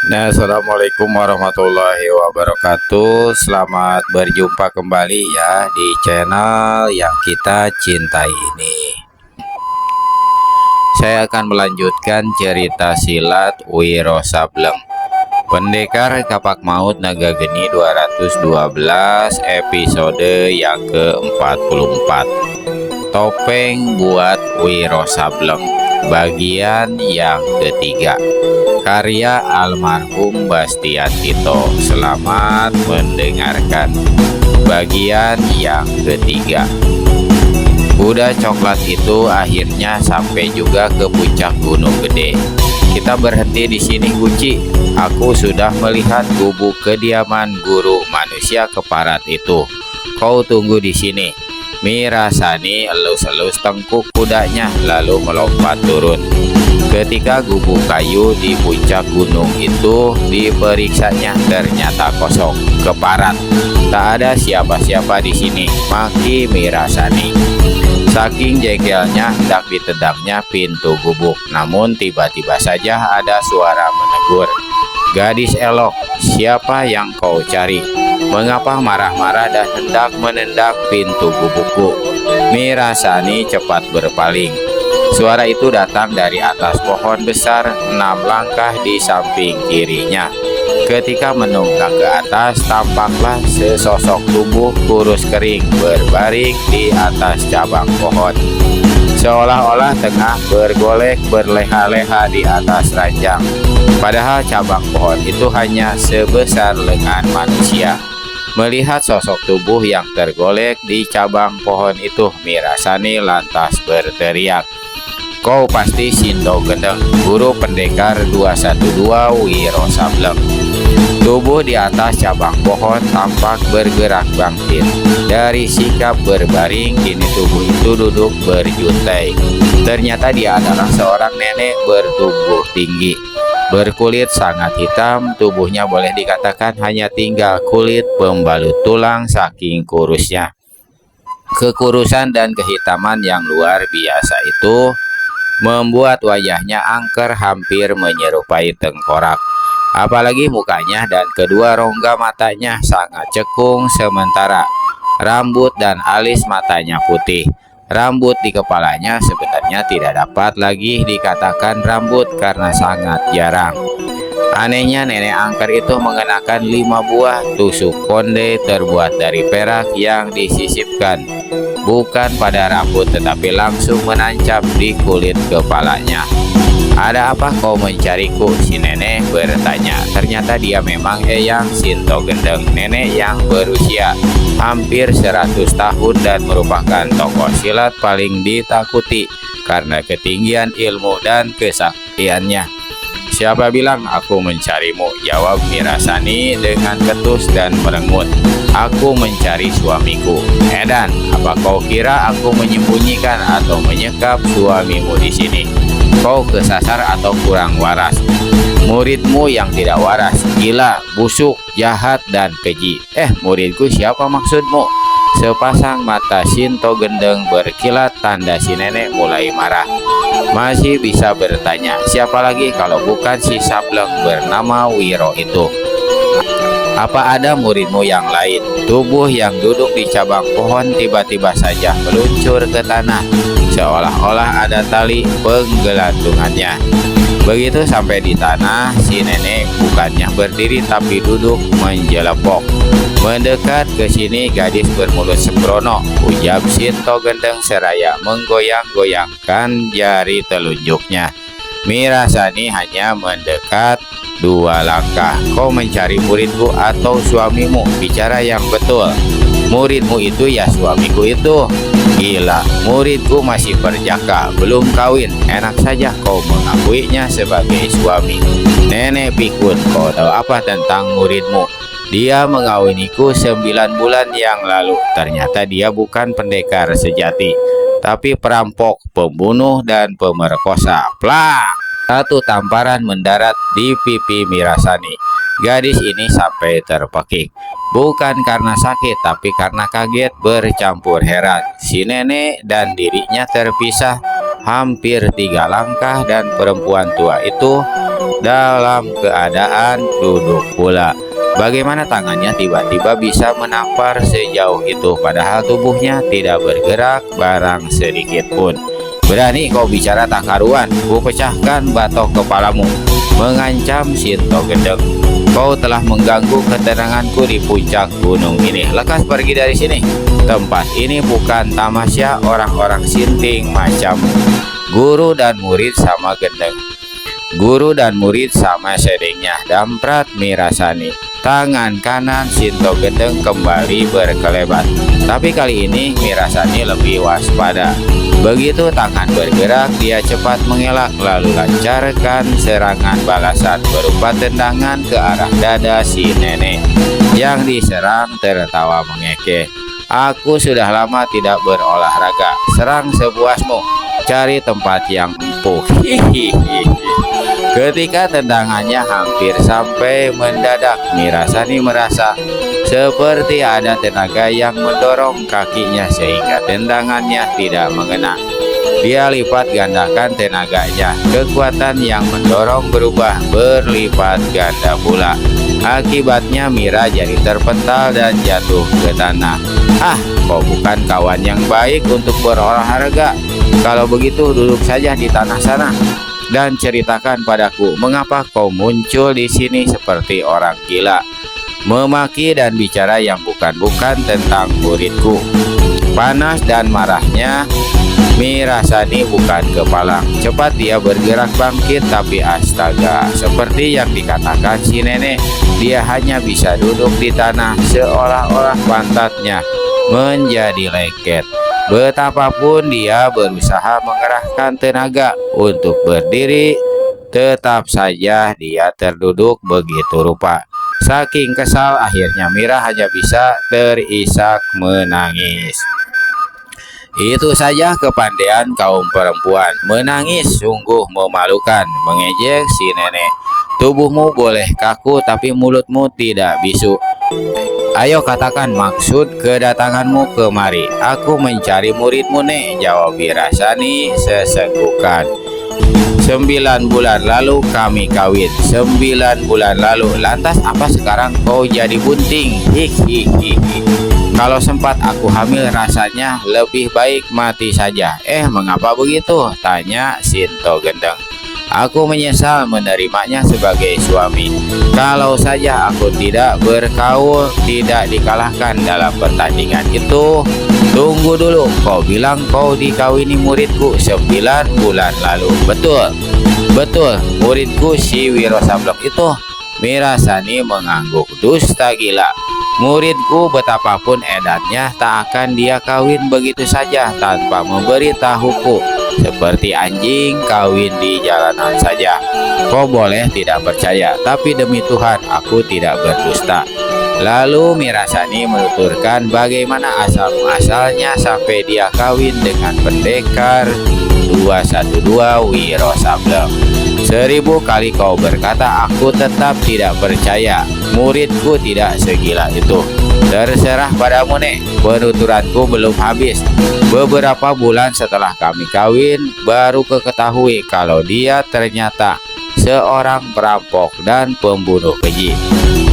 Nah, assalamualaikum warahmatullahi wabarakatuh. Selamat berjumpa kembali ya di channel yang kita cintai ini. Saya akan melanjutkan cerita silat Wiro Sableng, Pendekar Kapak Maut Naga Geni 212, episode yang ke-44. Topeng buat Wiro Sableng, bagian yang ketiga, karya almarhum Bastian Tito. Selamat mendengarkan bagian yang ketiga. Kuda coklat itu akhirnya sampai juga ke puncak Gunung Gede. Kita berhenti di sini, Guci. Aku sudah melihat gubuk kediaman guru manusia keparat itu. Kau tunggu di sini. Mirasani elus-elus tengkuk kudanya lalu melompat turun. Ketika gubuk kayu di puncak gunung itu diperiksanya, ternyata kosong, keparat. Tak ada siapa-siapa di sini, maki Mirasani. Saking jengkelnya hendak ditendangnya pintu gubuk, namun tiba-tiba saja ada suara menegur. Gadis elok, siapa yang kau cari? Mengapa marah-marah dan hendak menendang pintu gubukku? Mirasani cepat berpaling. Suara itu datang dari atas pohon besar 6 langkah di samping kirinya. Ketika menunggak ke atas, tampaklah sesosok tubuh kurus kering berbaring di atas cabang pohon, seolah-olah tengah bergolek berleha-leha di atas ranjang. Padahal cabang pohon itu hanya sebesar lengan manusia. Melihat sosok tubuh yang tergolek di cabang pohon itu, Mirasani lantas berteriak, "Kau pasti Sinto Gendeng, guru pendekar 212 Wiro Sableng." Tubuh di atas cabang pohon tampak bergerak bangkit. Dari sikap berbaring, kini tubuh itu duduk berjuntai. Ternyata dia adalah seorang nenek bertubuh tinggi, berkulit sangat hitam. Tubuhnya boleh dikatakan hanya tinggal kulit pembalut tulang saking kurusnya. Kekurusan dan kehitaman yang luar biasa itu membuat wajahnya angker, hampir menyerupai tengkorak. Apalagi mukanya dan kedua rongga matanya sangat cekung, sementara rambut dan alis matanya putih. Rambut di kepalanya sebenarnya tidak dapat lagi dikatakan rambut karena sangat jarang. Anehnya, nenek angker itu mengenakan 5 buah tusuk konde terbuat dari perak yang disisipkan bukan pada rambut tetapi langsung menancap di kulit kepalanya. "Ada apa kau mencariku?" si nenek bertanya. Ternyata dia memang Eyang Sinto Gendeng, nenek yang berusia hampir 100 tahun dan merupakan tokoh silat paling ditakuti karena ketinggian ilmu dan kesaktiannya. "Siapa bilang aku mencarimu?" jawab Mirasani dengan ketus dan merengut. "Aku mencari suamiku." "Edan, apa kau kira aku menyembunyikan atau menyekap suamimu di sini? Kau kesasar atau kurang waras? Muridmu yang tidak waras, gila, busuk, jahat, dan keji." Muridku siapa maksudmu?" Sepasang mata Sinto Gendeng berkilat, tanda si nenek mulai marah. Masih bisa bertanya, siapa lagi kalau bukan si Sableng bernama Wiro itu? "Apa ada muridmu yang lain?" Tubuh yang duduk di cabang pohon tiba-tiba saja meluncur ke tanah, seolah-olah ada tali penggelantungannya. Begitu sampai di tanah, si nenek bukannya berdiri tapi duduk menjelepok. "Mendekat ke sini, gadis bermulut sembrono," ujar Sinto Gendeng seraya menggoyang-goyangkan jari telunjuknya. Mirasani hanya mendekat 2 langkah. "Kau mencari muridku atau suamimu? Bicara yang betul. Muridmu itu ya suamiku itu." "Gila, muridku masih perjaka, belum kawin. Enak saja kau mengakuinya sebagai suami." "Nenek pikun, kau tahu apa tentang muridmu? Dia mengawiniku 9 bulan yang lalu. Ternyata dia bukan pendekar sejati, tapi perampok, pembunuh, dan pemerkosa." Plak! Satu tamparan mendarat di pipi Mirasani. Gadis ini sampai terpekik. Bukan karena sakit, tapi karena kaget bercampur heran. Si nenek dan dirinya terpisah hampir 3 langkah dan perempuan tua itu dalam keadaan duduk pula. Bagaimana tangannya tiba-tiba bisa menampar sejauh itu padahal tubuhnya tidak bergerak barang sedikit pun. Berani kau bicara tak karuan, ku pecahkan batok kepalamu, mengancam Sinto Gendeng. Kau telah mengganggu ketenanganku di puncak gunung ini. Lekas pergi dari sini. Tempat ini bukan tamasya orang-orang sinting macammu. Guru dan murid sama Gendeng. Guru dan murid sama sedengnya, damprat Mirasani. Tangan kanan Sinto Gendeng kembali berkelebat. Tapi kali ini Mirasani lebih waspada. Begitu tangan bergerak, dia cepat mengelak lalu lancarkan serangan balasan berupa tendangan ke arah dada si nenek. Yang diserang tertawa mengekeh. Aku sudah lama tidak berolahraga. Serang sepuasmu. Cari tempat yang empuk. Hihihi. Ketika tendangannya hampir sampai mendadak, Mirasani merasa seperti ada tenaga yang mendorong kakinya sehingga tendangannya tidak mengena. Dia lipat gandakan tenaganya. Kekuatan yang mendorong berubah berlipat ganda pula. Akibatnya Mira jadi terpental dan jatuh ke tanah. Ah, kau bukan kawan yang baik untuk berolahraga. Kalau begitu duduk saja di tanah sana dan ceritakan padaku mengapa kau muncul di sini seperti orang gila, memaki dan bicara yang bukan-bukan tentang muridku. Panas dan marahnya Mirasani bukan kepalang. Cepat dia bergerak bangkit, tapi astaga, seperti yang dikatakan si nenek, dia hanya bisa duduk di tanah seolah-olah pantatnya menjadi lengket. Betapapun dia berusaha mengerahkan tenaga untuk berdiri, tetap saja dia terduduk begitu rupa. Saking kesal, akhirnya Mira hanya bisa terisak menangis. Itu saja kepandaian kaum perempuan. Menangis sungguh memalukan, mengejek si nenek. Tubuhmu boleh kaku tapi mulutmu tidak bisu. Ayo katakan maksud kedatanganmu kemari. Aku mencari muridmu, Nek, jawab Mirasani sesenggukan. 9 bulan lalu kami kawin. 9 bulan lalu. Lantas apa sekarang kau jadi bunting? Hihihi. Kalau sempat aku hamil rasanya lebih baik mati saja. Mengapa begitu? Tanya Sinto Gendeng. Aku menyesal menerimanya sebagai suami. Kalau saja aku tidak berkaul, tidak dikalahkan dalam pertandingan itu. Tunggu dulu, kau bilang kau dikawini muridku 9 bulan lalu. Betul, betul, muridku si Wiro Sableng itu. Mirasani mengangguk. Dusta gila. Muridku betapapun edannya tak akan dia kawin begitu saja tanpa memberitahuku. Seperti anjing kawin di jalanan saja. Kau boleh tidak percaya, tapi demi Tuhan aku tidak berdusta. Lalu Mirasani menuturkan bagaimana asal-muasalnya sampai dia kawin dengan pendekar 212 Wiro Sableng. 1000 kali kau berkata, aku tetap tidak percaya. Muridku tidak segila itu. Terserah padamu, Nek. Penuturanku belum habis. Beberapa bulan setelah kami kawin, baru keketahui kalau dia ternyata seorang perampok dan pembunuh keji.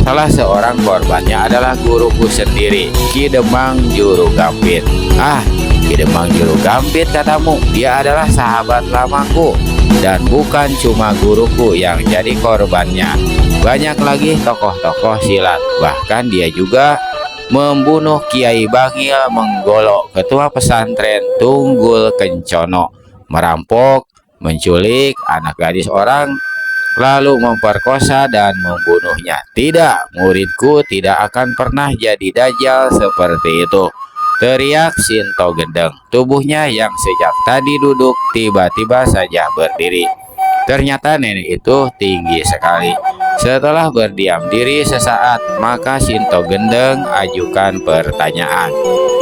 Salah seorang korbannya adalah guruku sendiri, Ki Demang Juru Gambit. Ah, Ki Demang Juru Gambit katamu? Dia adalah sahabat lamaku. Dan bukan cuma guruku yang jadi korbannya. Banyak lagi tokoh-tokoh silat. Bahkan dia juga membunuh Kiai Bangil Menggolo, ketua pesantren Tunggul Kencono, merampok, menculik anak gadis orang, lalu memperkosa dan membunuhnya. Tidak, muridku tidak akan pernah jadi dajjal seperti itu, teriak Sinto Gendeng. Tubuhnya yang sejak tadi duduk tiba-tiba saja berdiri. Ternyata nenek itu tinggi sekali. Setelah berdiam diri sesaat, maka Sinto Gendeng ajukan pertanyaan.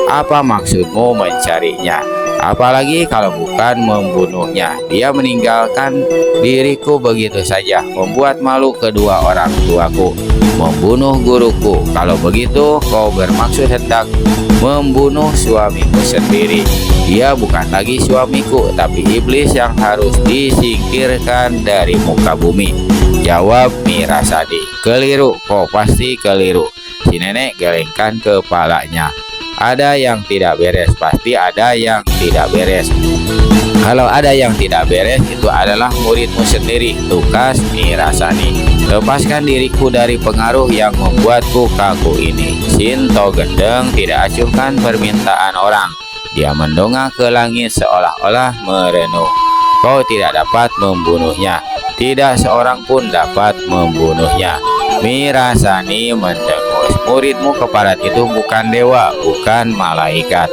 Apa maksudmu mencarinya? Apalagi kalau bukan membunuhnya. Dia meninggalkan diriku begitu saja, membuat malu kedua orang tuaku, membunuh guruku. Kalau begitu kau bermaksud hendak membunuh suamimu sendiri. Dia bukan lagi suamiku, tapi iblis yang harus disingkirkan dari muka bumi. Jawab Mirasadi. Keliru, kau pasti keliru. Si nenek gelengkan kepalanya. Ada yang tidak beres, pasti ada yang tidak beres. Kalau ada yang tidak beres, itu adalah muridmu sendiri, tukas Mirasani. Lepaskan diriku dari pengaruh yang membuatku kaku ini. Sinto Gendeng tidak acuhkan permintaan orang. Dia mendongak ke langit seolah-olah merenung. Kau tidak dapat membunuhnya. Tidak seorang pun dapat membunuhnya. Mirasani mendengus. Muridmu keparat itu bukan dewa, bukan malaikat.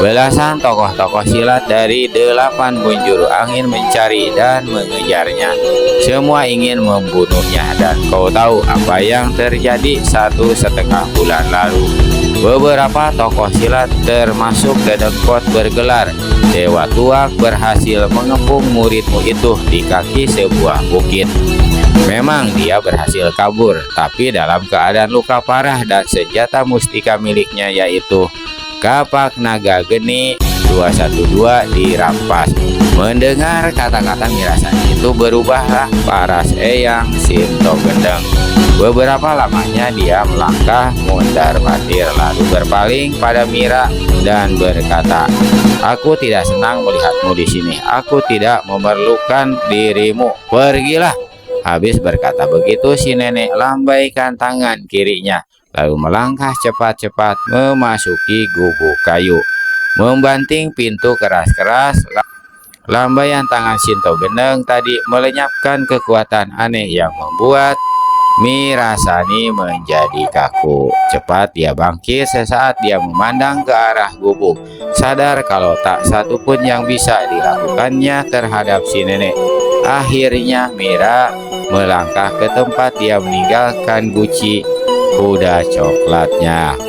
Belasan tokoh-tokoh silat dari 8 penjuru angin mencari dan mengejarnya. Semua ingin membunuhnya, dan kau tahu apa yang terjadi 1,5 bulan lalu. Beberapa tokoh silat termasuk Dedengkot bergelar Dewa Tuak berhasil mengepung muridmu itu di kaki sebuah bukit. Memang dia berhasil kabur, tapi dalam keadaan luka parah dan senjata mustika miliknya yaitu kapak naga geni 212 dirampas. Mendengar kata-kata Mirasani itu, berubahlah paras eyang Sinto Gendeng. Beberapa lamanya dia melangkah mondar-mandir, lalu berpaling pada Mira dan berkata, "Aku tidak senang melihatmu di sini. Aku tidak memerlukan dirimu. Pergilah." Habis berkata begitu, si nenek lambaikan tangan kirinya, lalu melangkah cepat-cepat memasuki gubuk kayu. Membanting pintu keras-keras, lambaian tangan Sinto Gendeng tadi melenyapkan kekuatan aneh yang membuat Mirasani menjadi kaku. Cepat dia bangkit. Sesaat dia memandang ke arah gubuk, sadar kalau tak satu pun yang bisa dilakukannya terhadap si nenek. Akhirnya Mira melangkah ke tempat dia meninggalkan Guci, kuda coklatnya.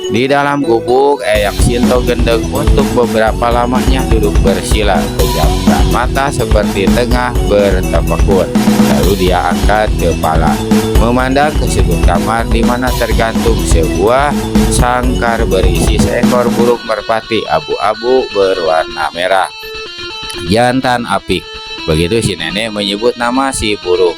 Di dalam gubuk, eyang Sinto Gendeng untuk beberapa lamanya duduk bersila, pejamkan mata seperti tengah bertefakkur. Lalu dia angkat kepala, memandang ke sudut kamar di mana tergantung sebuah sangkar berisi seekor burung merpati abu-abu berwarna merah. Jantan Apik, begitu si nenek menyebut nama si burung.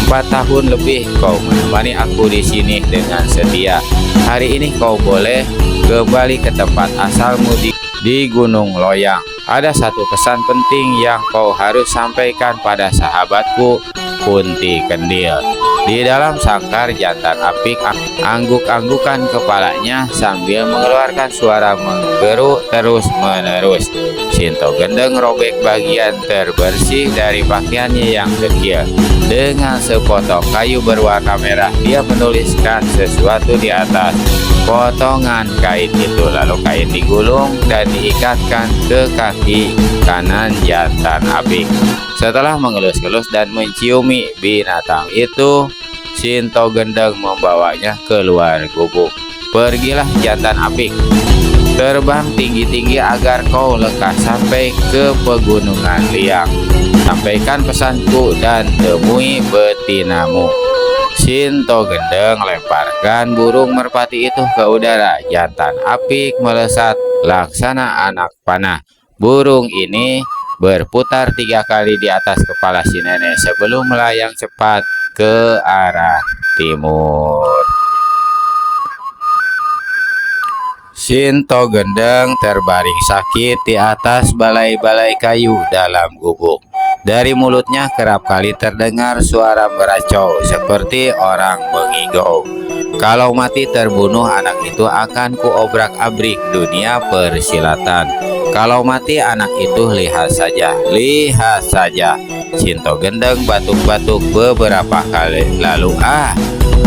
4 tahun lebih kau menemani aku di sini dengan setia. Hari ini kau boleh kembali ke tempat asalmu di Gunung Loyang. Ada satu pesan penting yang kau harus sampaikan pada sahabatku Kunti Kendil. Di dalam sangkar, jantan Apik angguk-anggukan kepalanya sambil mengeluarkan suara menggeruk terus-menerus. Sinto Gendeng robek bagian terbersih dari pakaiannya yang kecil. Dengan sepotong kayu berwarna merah, dia menuliskan sesuatu di atas potongan kain itu. Lalu kain digulung dan diikatkan ke kaki kanan jantan Apik. Setelah mengelus-elus dan menciumi binatang itu, Sinto Gendeng membawanya keluar gubuk. Pergilah jantan Apik, terbang tinggi-tinggi agar kau lekas sampai ke pegunungan liang. Sampaikan pesanku dan temui betinamu. Sinto Gendeng lemparkan burung merpati itu ke udara. Jantan Apik melesat laksana anak panah. Burung ini berputar 3 kali di atas kepala si nenek sebelum melayang cepat ke arah timur. Sinto Gendeng terbaring sakit di atas balai-balai kayu dalam gubuk. Dari mulutnya kerap kali terdengar suara meracau seperti orang mengigau. Kalau mati terbunuh, anak itu akan kuobrak-abrik dunia persilatan. Kalau mati anak itu, lihat saja, lihat saja. Sinto Gendeng batuk-batuk beberapa kali. Lalu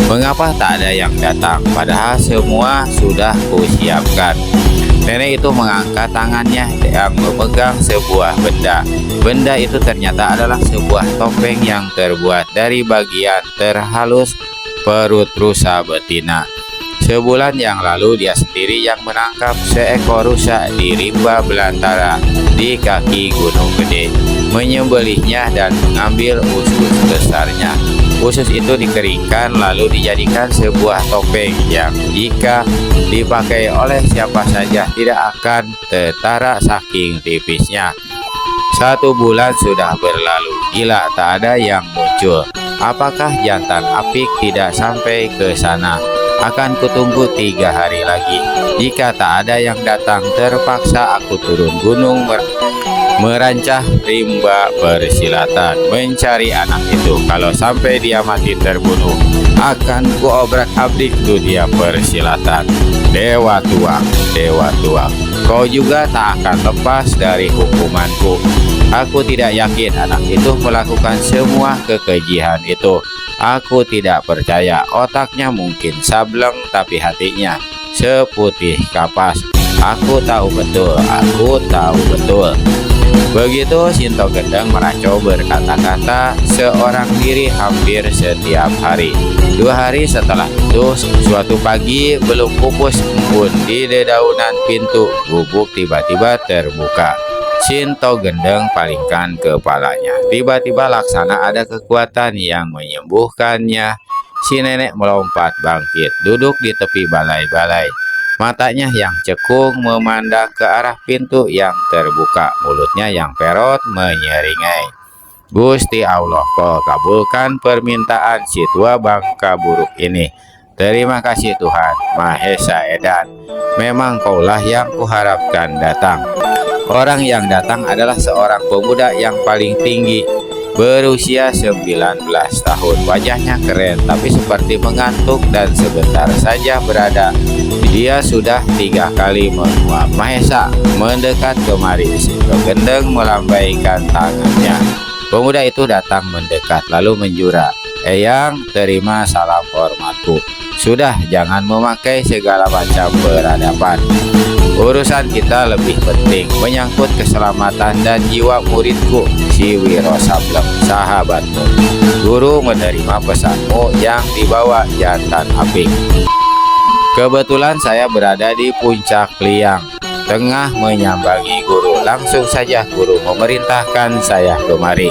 mengapa tak ada yang datang? Padahal semua sudah kusiapkan. Nenek itu mengangkat tangannya yang memegang sebuah benda. Benda itu ternyata adalah sebuah topeng yang terbuat dari bagian terhalus perut rusa betina. Sebulan yang lalu dia sendiri yang menangkap seekor rusa di rimba belantara di kaki Gunung Gede, menyembelihnya dan mengambil usus besarnya. Usus itu dikeringkan lalu dijadikan sebuah topeng yang jika dipakai oleh siapa saja tidak akan tertara saking tipisnya. 1 bulan sudah berlalu, gila tak ada yang muncul. Apakah jantan apik tidak sampai ke sana? Akan kutunggu 3 hari lagi. Jika tak ada yang datang, terpaksa aku turun gunung merancah rimba persilatan mencari anak itu. Kalau sampai dia mati terbunuh, akan kuobrak-abrik dunia persilatan. Dewa tuang, kau juga tak akan lepas dari hukumanku. Aku tidak yakin anak itu melakukan semua kekejian itu. Aku tidak percaya. Otaknya mungkin sableng, tapi hatinya seputih kapas. Aku tahu betul. Begitu Sinto Gendeng meracau berkata-kata seorang diri hampir setiap hari. 2 hari setelah itu, suatu pagi belum pupus embun di dedaunan pintu gubuk tiba-tiba terbuka. Sinto Gendeng palingkan kepalanya. Tiba-tiba laksana ada kekuatan yang menyembuhkannya. Si nenek melompat bangkit, duduk di tepi balai-balai. Matanya yang cekung memandang ke arah pintu yang terbuka, mulutnya yang perot menyeringai. Gusti Allah, kau kabulkan permintaan si tua bangka buruk ini. Terima kasih Tuhan, Mahesa Edan. Memang kaulah yang kuharapkan datang. Orang yang datang adalah seorang pemuda yang paling tinggi, berusia 19 tahun. Wajahnya keren tapi seperti mengantuk dan sebentar saja berada. Dia sudah 3 kali menguap. Mahesa mendekat kemari. Sinto Gendeng melambaikan tangannya. Pemuda itu datang mendekat lalu menjura, "Eyang, terima salam hormatku. Sudah, jangan memakai segala macam peradaban. Urusan kita lebih penting, menyangkut keselamatan dan jiwa muridku, si Wiro Sableng, sahabatmu. Guru menerima pesanmu yang dibawa jantan apik. Kebetulan saya berada di puncak liang, tengah menyambangi guru. Langsung saja guru memerintahkan saya kemari.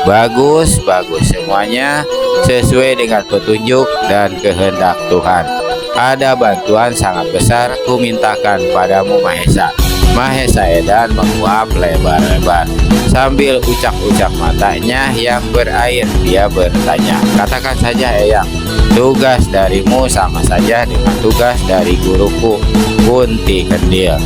Bagus semuanya sesuai dengan petunjuk dan kehendak Tuhan. Ada bantuan sangat besar ku mintakan padamu Mahesa." Mahesa Edan menguap lebar-lebar. Sambil ucap-ucap matanya yang berair, dia bertanya, "Katakan saja Eyang, tugas darimu sama saja dengan tugas dari guruku, Kunti Kendil.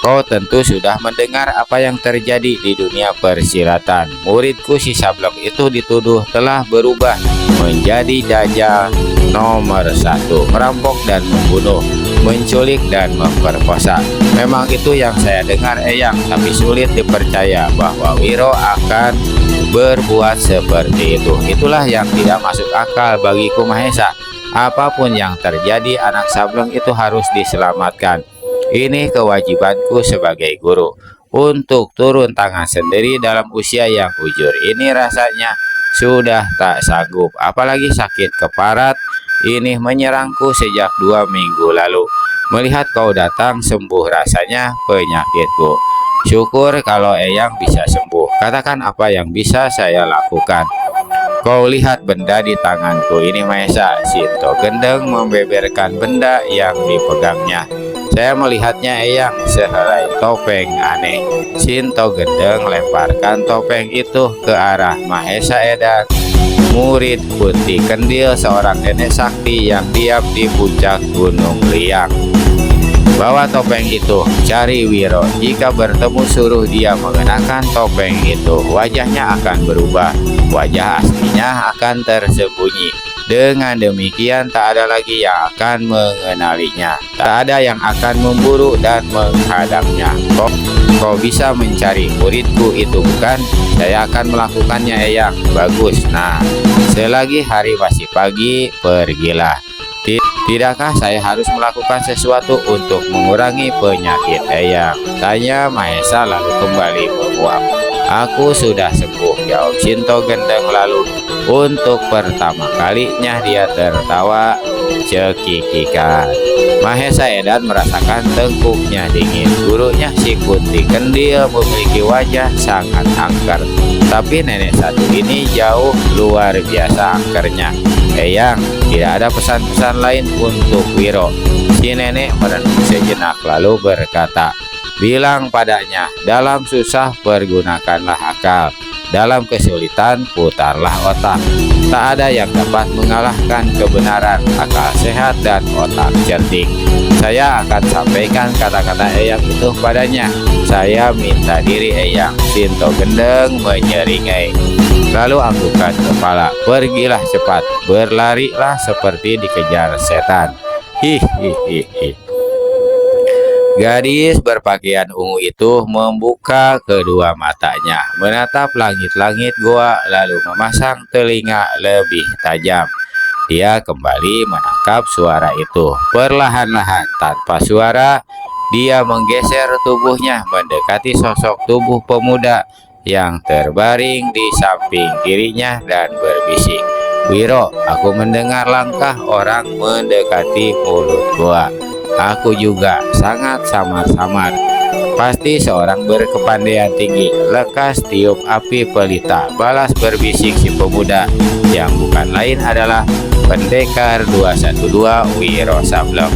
Kau tentu sudah mendengar apa yang terjadi di dunia persilatan. Muridku si Sableng itu dituduh telah berubah menjadi dajjal nomor 1, merampok dan membunuh, menculik dan memperkosa. Memang itu yang saya dengar Eyang, tapi sulit dipercaya bahwa Wiro akan berbuat seperti itu. Itulah yang tidak masuk akal bagiku Mahesa. Apapun yang terjadi, anak Sableng itu harus diselamatkan. Ini kewajibanku sebagai guru, untuk turun tangan sendiri dalam usia yang ujur ini rasanya sudah tak sanggup. Apalagi sakit keparat ini menyerangku sejak 2 minggu lalu. Melihat kau datang sembuh rasanya penyakitku. Syukur kalau Eyang bisa sembuh. Katakan apa yang bisa saya lakukan." "Kau lihat benda di tanganku ini Mahesa." Sinto Gendeng membeberkan benda yang dipegangnya. "Saya melihatnya Eyang, sehelai topeng aneh." Sinto Gendeng lemparkan topeng itu ke arah Mahesa Edan, murid Kunti Kendil, seorang nenek sakti yang diam di puncak Gunung Liang. "Bawa topeng itu, cari Wiro. Jika bertemu suruh dia mengenakan topeng itu. Wajahnya akan berubah, wajah aslinya akan tersembunyi. Dengan demikian tak ada lagi yang akan mengenalinya. Tak ada yang akan memburu dan menghadapnya. Kau bisa mencari muridku itu bukan? Saya akan melakukannya Eyang." "Bagus. Nah, selagi hari masih pagi, pergilah." "Tidakkah saya harus melakukan sesuatu untuk mengurangi penyakit Eyang?" tanya Mahesa lalu kembali menguap. Aku sudah sembuh, jawab Sinto Gendeng lalu. Untuk pertama kalinya dia tertawa cekikikan. Mahesa Edan merasakan tengkuknya dingin. Gurunya si Kunti Kendil memiliki wajah sangat angker, tapi nenek satu ini jauh luar biasa angkernya. Eyang, tidak ada pesan-pesan lain untuk Wiro. Si nenek merenung sejenak lalu berkata, bilang padanya, dalam susah pergunakanlah akal, dalam kesulitan putarlah otak. Tak ada yang dapat mengalahkan kebenaran, akal sehat dan otak cerdik. Saya akan sampaikan kata-kata Eyang itu padanya. Saya minta diri Eyang. Sinto Gendeng menyeringai, lalu anggukan kepala. Pergilah cepat, berlarilah seperti dikejar setan. Hihihihi. Gadis berpakaian ungu itu membuka kedua matanya, menatap langit-langit goa, lalu memasang telinga lebih tajam. Dia kembali menangkap suara itu. Perlahan-lahan tanpa suara, dia menggeser tubuhnya mendekati sosok tubuh pemuda yang terbaring di samping kirinya dan berbisik, Wiro, aku mendengar langkah orang mendekati mulut goa. Aku juga sangat samar-samar. Pasti seorang berkepandaian tinggi. Lekas tiup api pelita, balas berbisik si pemuda, yang bukan lain adalah Pendekar 212 Wiro Sableng.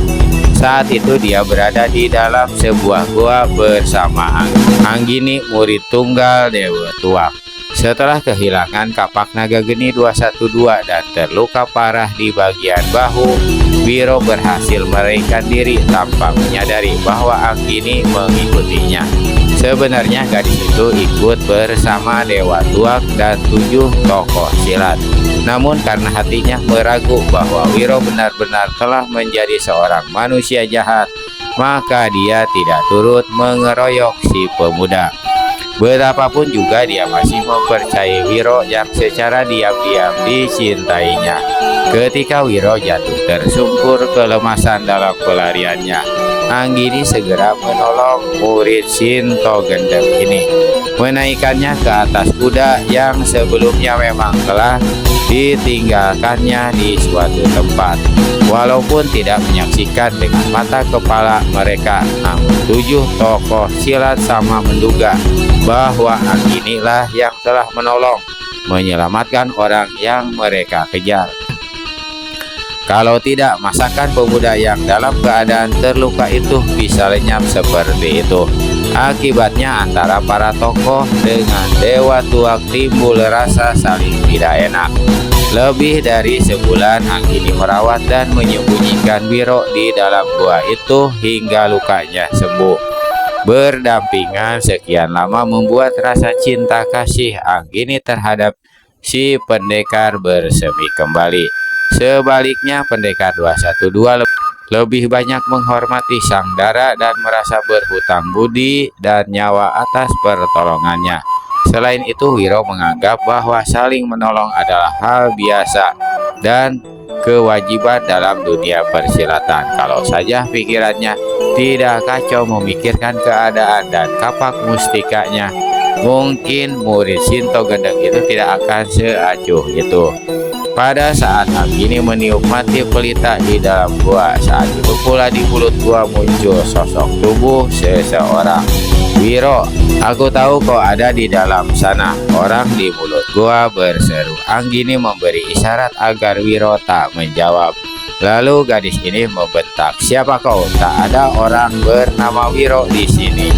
Saat itu dia berada di dalam sebuah gua bersama Anggini, murid tunggal Dewa Tuak. Setelah kehilangan kapak naga geni 212 dan terluka parah di bagian bahu, Wiro berhasil melarikan diri tanpa menyadari bahwa Anggini mengikutinya. Sebenarnya gadis itu ikut bersama Dewa Tuak dan 7 tokoh silat. Namun karena hatinya meragu bahwa Wiro benar-benar telah menjadi seorang manusia jahat, maka dia tidak turut mengeroyok si pemuda. Betapapun juga dia masih mempercayai Wiro yang secara diam-diam dicintainya. Ketika Wiro jatuh tersungkur kelemasan dalam pelariannya, Anggini segera menolong murid Sinto Gendeng ini, menaikkannya ke atas kuda yang sebelumnya memang telah ditinggalkannya di suatu tempat. Walaupun tidak menyaksikan dengan mata kepala mereka, namun 7 tokoh silat sama menduga bahwa Angginilah yang telah menolong menyelamatkan orang yang mereka kejar. Kalau tidak, masakan pemuda yang dalam keadaan terluka itu bisa lenyap seperti itu. Akibatnya antara para tokoh dengan Dewa Tuak timbul rasa saling tidak enak. Lebih dari sebulan Anggini merawat dan menyembunyikan Wiro di dalam gua itu hingga lukanya sembuh. Berdampingan sekian lama membuat rasa cinta kasih Anggini terhadap si pendekar bersemi kembali. Sebaliknya, Pendekar 212 lebih banyak menghormati sang dara dan merasa berhutang budi dan nyawa atas pertolongannya. Selain itu, Wiro menganggap bahwa saling menolong adalah hal biasa dan kewajiban dalam dunia persilatan. Kalau saja pikirannya tidak kacau memikirkan keadaan dan kapak mustikanya, mungkin murid Sinto Gendeng itu tidak akan seacuh itu. Pada saat Anggini meniup mati pelita di dalam gua, saat itu pula di mulut gua muncul sosok tubuh seseorang. Wiro, aku tahu kau ada di dalam sana. Orang di mulut gua berseru. Anggini memberi isyarat agar Wiro tak menjawab. Lalu gadis ini membentak, siapa kau? Tak ada orang bernama Wiro di sini.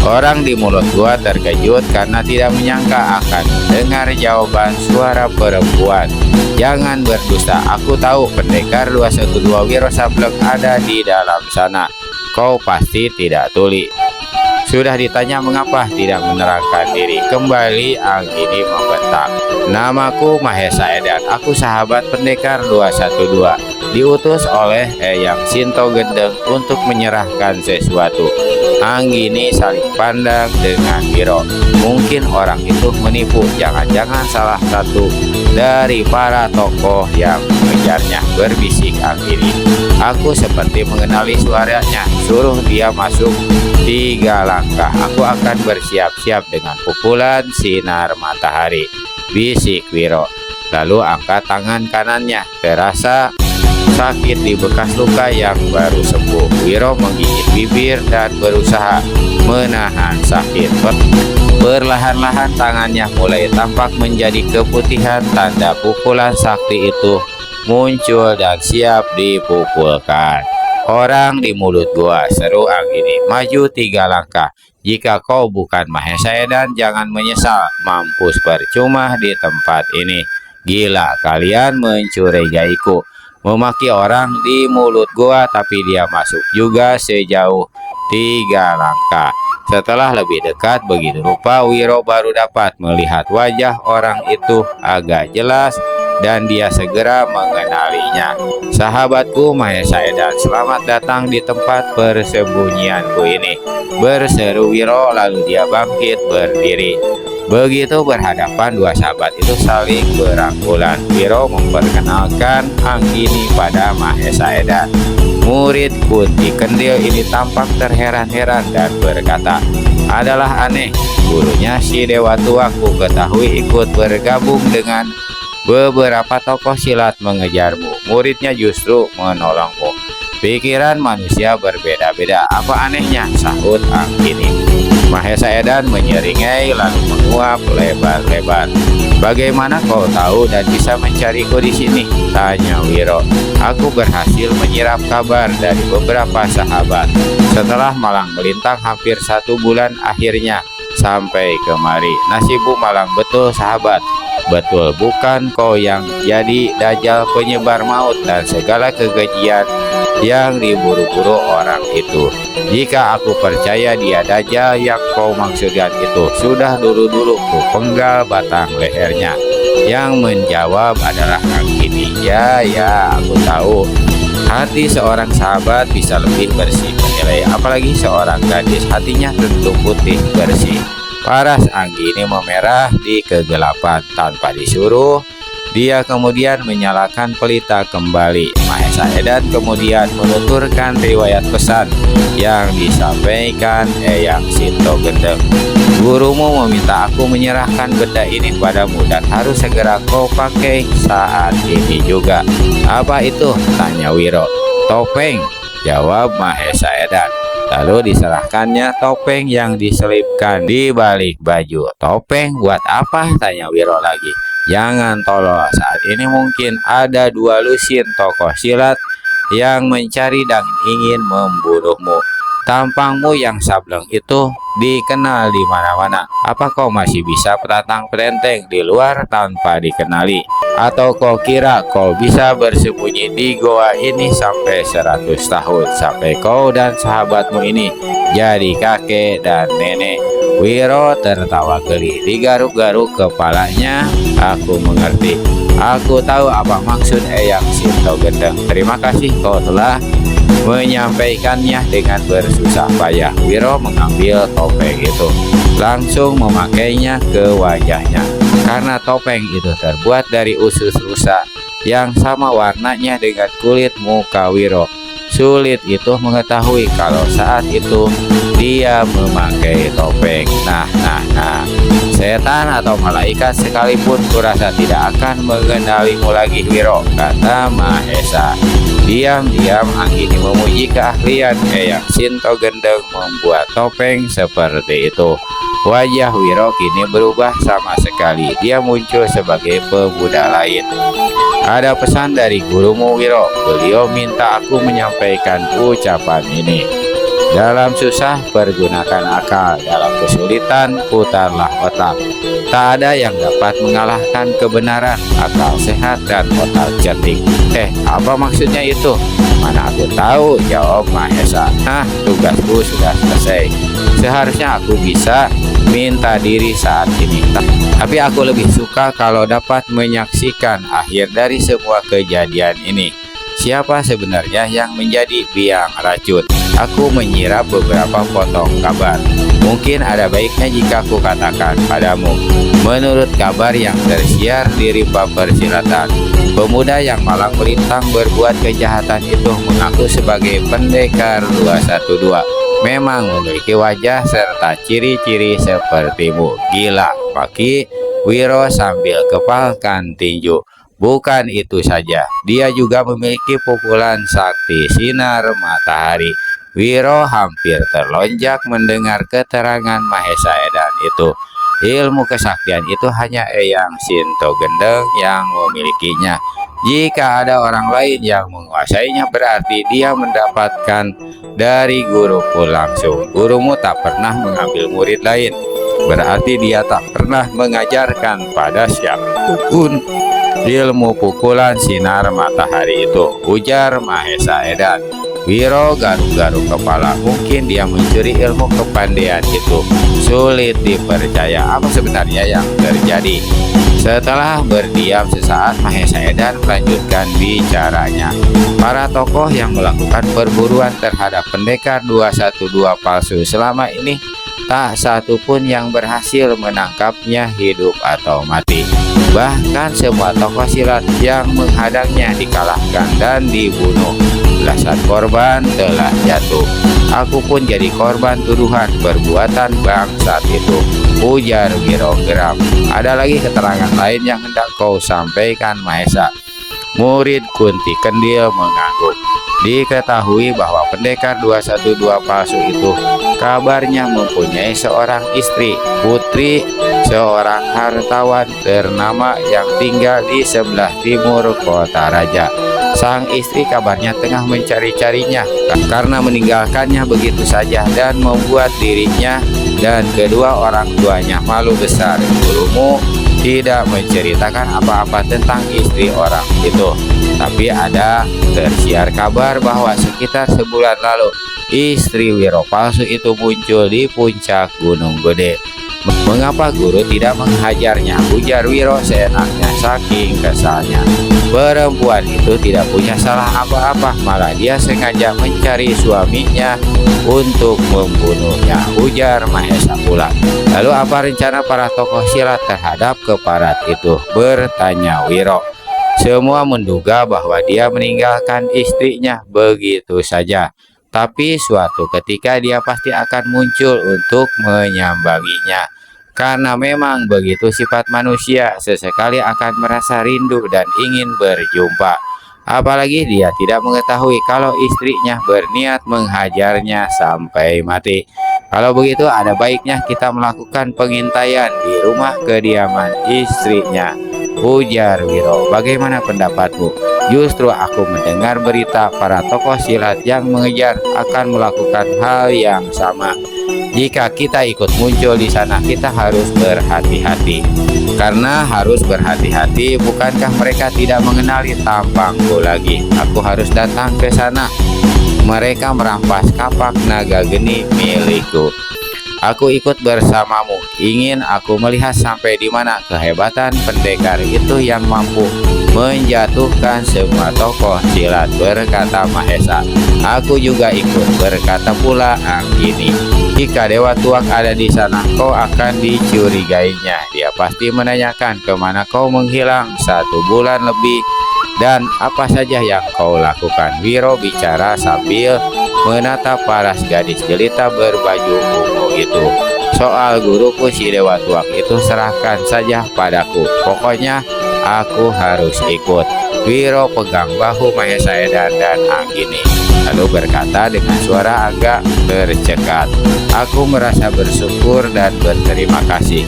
Orang di mulut gua terkejut karena tidak menyangka akan mendengar jawaban suara perempuan. Jangan berdusta, aku tahu Pendekar 212 Wiro Sableng ada di dalam sana. Kau pasti tidak tuli. Sudah ditanya mengapa tidak menerangkan diri. Kembali Anggini membentak. Namaku Mahesa Edan, aku sahabat Pendekar 212. Diutus oleh Eyang Sinto Gendeng untuk menyerahkan sesuatu. Anggini saling pandang dengan Wiro. Mungkin orang itu menipu, jangan-jangan salah satu dari para tokoh yang mengejarnya, berbisik Anggini. Aku seperti mengenali suaranya, suruh dia masuk 3 langkah. Aku akan bersiap-siap dengan pukulan sinar matahari, bisik Wiro. Lalu angkat tangan kanannya, terasa sakit di bekas luka yang baru sembuh. Wiro menggigit bibir dan berusaha menahan sakit. Perlahan-lahan tangannya mulai tampak menjadi keputihan, tanda pukulan sakti itu muncul dan siap dipukulkan. Orang di mulut gua, seru Anggini. Maju 3 langkah. Jika kau bukan Mahesa Edan, jangan menyesal. Mampus percuma di tempat ini. Gila, kalian mencurigaiku. Memaki orang di mulut gua, tapi dia masuk juga sejauh 3 langkah. Setelah lebih dekat, begitu rupa Wiro baru dapat melihat wajah orang itu agak jelas dan dia segera mengenalinya. Sahabatku Mahesa Edan, selamat datang di tempat persembunyianku ini, berseru Wiro, lalu dia bangkit berdiri. Begitu berhadapan, 2 sahabat itu saling berangkulan. Wiro memperkenalkan Anggini pada Mahesa Edan. Murid Kunti Kendil ini tampak terheran-heran dan berkata, adalah aneh, gurunya si Dewa Tua ku ketahui ikut bergabung dengan beberapa tokoh silat mengejarmu. Muridnya justru menolongmu. Pikiran manusia berbeda-beda, apa anehnya? Sahut Anggini. Mahesa Edan menyeringai lalu menguap lebar-lebar. Bagaimana kau tahu dan bisa mencariku di sini? Tanya Wiro. Aku berhasil menyerap kabar dari beberapa sahabat. Setelah malang melintang hampir 1 bulan, akhirnya sampai kemari. Nasibmu malang betul sahabat. Betul bukan kau yang jadi dajjal penyebar maut dan segala kekejian yang diburu-buru orang itu? Jika aku percaya dia dajjal yang kau maksudkan itu, sudah dulu-dulu ku penggal batang lehernya. Yang menjawab adalah Anggini. Ya, aku tahu. Hati seorang sahabat bisa lebih bersih menilai, apalagi seorang gadis, hatinya tentu putih bersih. Paras Anggini memerah di kegelapan. Tanpa disuruh, dia kemudian menyalakan pelita kembali. Mahesa Edan kemudian menuturkan riwayat pesan yang disampaikan Eyang Sinto Gendeng. Gurumu meminta aku menyerahkan benda ini padamu dan harus segera kau pakai saat ini juga. Apa itu? Tanya Wiro. Topeng, jawab Mahesa Edan. Lalu diserahkannya topeng yang diselipkan di balik baju. Topeng buat apa? Tanya Wiro lagi. Jangan tolol, saat ini mungkin ada 2 lusin tokoh silat yang mencari dan ingin membunuhmu. Tampangmu yang sableng itu dikenal di mana-mana. Apa kau masih bisa petatang pelenteng di luar tanpa dikenali? Atau kau kira kau bisa bersembunyi di goa ini sampai 100 tahun, sampai kau dan sahabatmu ini jadi kakek dan nenek? Wiro tertawa geli, digaruk-garuk kepalanya. Aku mengerti. Aku tahu apa maksud Eyang Sinto Gendeng. Terima kasih kau telah menyampaikannya dengan bersusah payah. Wiro mengambil topeng itu, langsung memakainya ke wajahnya. Karena topeng itu terbuat dari usus rusa yang sama warnanya dengan kulit muka Wiro, sulit itu mengetahui kalau saat itu dia memakai topeng. Nah, setan atau malaikat sekalipun kurasa tidak akan mengenalimu lagi Wiro, kata Mahesa. Diam-diam Anggini memuji keahlian Eyang Sinto Gendeng membuat topeng seperti itu. Wajah Wiro kini berubah sama sekali. Dia muncul sebagai pemuda lain. Ada pesan dari gurumu Wiro. Beliau minta aku menyampaikan ucapan ini. Dalam susah pergunakan akal, dalam kesulitan putarlah otak. Tak ada yang dapat mengalahkan kebenaran, akal sehat dan otak cerdik. Apa maksudnya itu? Mana aku tahu, jawab Mahesa. Nah, tugasku sudah selesai. Seharusnya aku bisa minta diri saat ini. Tapi aku lebih suka kalau dapat menyaksikan akhir dari semua kejadian ini. Siapa sebenarnya yang menjadi biang racun? Aku menyirap beberapa potong kabar. Mungkin ada baiknya jika aku katakan padamu. Menurut kabar yang tersiar di rimba persilatan, pemuda yang malang melintang berbuat kejahatan itu mengaku sebagai pendekar 212. Memang memiliki wajah serta ciri-ciri sepertimu. Gila, maki Wiro sambil kepalkan tinju. Bukan itu saja, dia juga memiliki pukulan sakti sinar matahari. Wiro hampir terlonjak mendengar keterangan Mahesa Edan itu. Ilmu kesaktian itu hanya Eyang Sinto Gendeng yang memilikinya. Jika ada orang lain yang menguasainya, berarti dia mendapatkan dari guruku langsung. Gurumu tak pernah mengambil murid lain, berarti dia tak pernah mengajarkan pada siapapun ilmu pukulan sinar matahari itu, ujar Mahesa Edan. Wiro garuk-garuk kepala. Mungkin dia mencuri ilmu kepandaian itu. Sulit dipercaya apa sebenarnya yang terjadi. Setelah berdiam sesaat, Mahesa Edan melanjutkan bicaranya. Para tokoh yang melakukan perburuan terhadap pendekar 212 palsu selama ini, tak satu pun yang berhasil menangkapnya hidup atau mati. Bahkan semua tokoh silat yang menghadangnya dikalahkan dan dibunuh. Belasan korban telah jatuh. Aku pun jadi korban tuduhan perbuatan bangsat itu, ujar Wiro geram. Ada lagi keterangan lain yang hendak kau sampaikan, Mahesa? Murid Kunti Kendil mengangguk. Diketahui bahwa pendekar 212 palsu itu kabarnya mempunyai seorang istri, putri seorang hartawan ternama yang tinggal di sebelah timur kota raja. Sang istri kabarnya tengah mencari-carinya karena meninggalkannya begitu saja dan membuat dirinya dan kedua orang tuanya malu besar. Gurumu tidak menceritakan apa-apa tentang istri orang itu, tapi ada tersiar kabar bahwa sekitar sebulan lalu istri Wiro palsu itu muncul di puncak Gunung Gede. Mengapa guru tidak menghajarnya, ujar Wiro seenaknya saking kesalnya. Perempuan itu tidak punya salah apa-apa, malah dia sengaja mencari suaminya untuk membunuhnya, ujar Mahesa pula. Lalu apa rencana para tokoh silat terhadap keparat itu, bertanya Wiro. Semua menduga bahwa dia meninggalkan istrinya begitu saja, tapi suatu ketika dia pasti akan muncul untuk menyambanginya. Karena memang begitu sifat manusia, sesekali akan merasa rindu dan ingin berjumpa. Apalagi dia tidak mengetahui kalau istrinya berniat menghajarnya sampai mati. Kalau begitu ada baiknya kita melakukan pengintaian di rumah kediaman istrinya, ujar Wiro. Bagaimana pendapatmu? Justru aku mendengar berita para tokoh silat yang mengejar akan melakukan hal yang sama. Jika kita ikut muncul di sana, kita harus berhati-hati. Karena harus berhati-hati, bukankah mereka tidak mengenali tampangku lagi? Aku harus datang ke sana. Mereka merampas kapak naga geni milikku. Aku ikut bersamamu. Ingin aku melihat sampai di mana kehebatan pendekar itu yang mampu menjatuhkan semua tokoh silat, berkata Mahesa. Aku juga ikut, berkata pula Anggini. Jika Dewa Tuak ada di sana, kau akan dicurigainya. Dia pasti menanyakan kemana kau menghilang 1 bulan lebih dan apa saja yang kau lakukan. Wiro bicara sambil menatap paras gadis jelita berbaju ungu itu. Soal guruku si Dewa Tuak itu serahkan saja padaku. Pokoknya aku harus ikut. Wiro pegang bahu Mahesa Edan dan Anggini, lalu berkata dengan suara agak tercekat, aku merasa bersyukur dan berterima kasih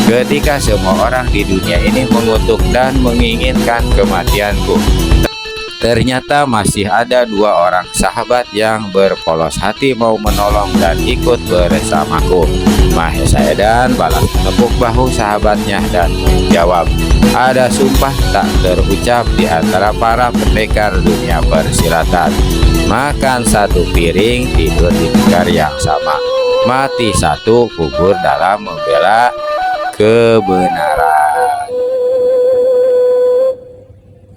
ketika semua orang di dunia ini mengutuk dan menginginkan kematianku. Ternyata masih ada 2 orang sahabat yang berpolos hati mau menolong dan ikut bersamaku. Mahesa Edan balas menepuk bahu sahabatnya dan menjawab, ada sumpah tak terucap di antara para pendekar dunia persilatan. Makan 1 piring, tidur di tikar yang sama. Mati 1, kubur dalam membela kebenaran.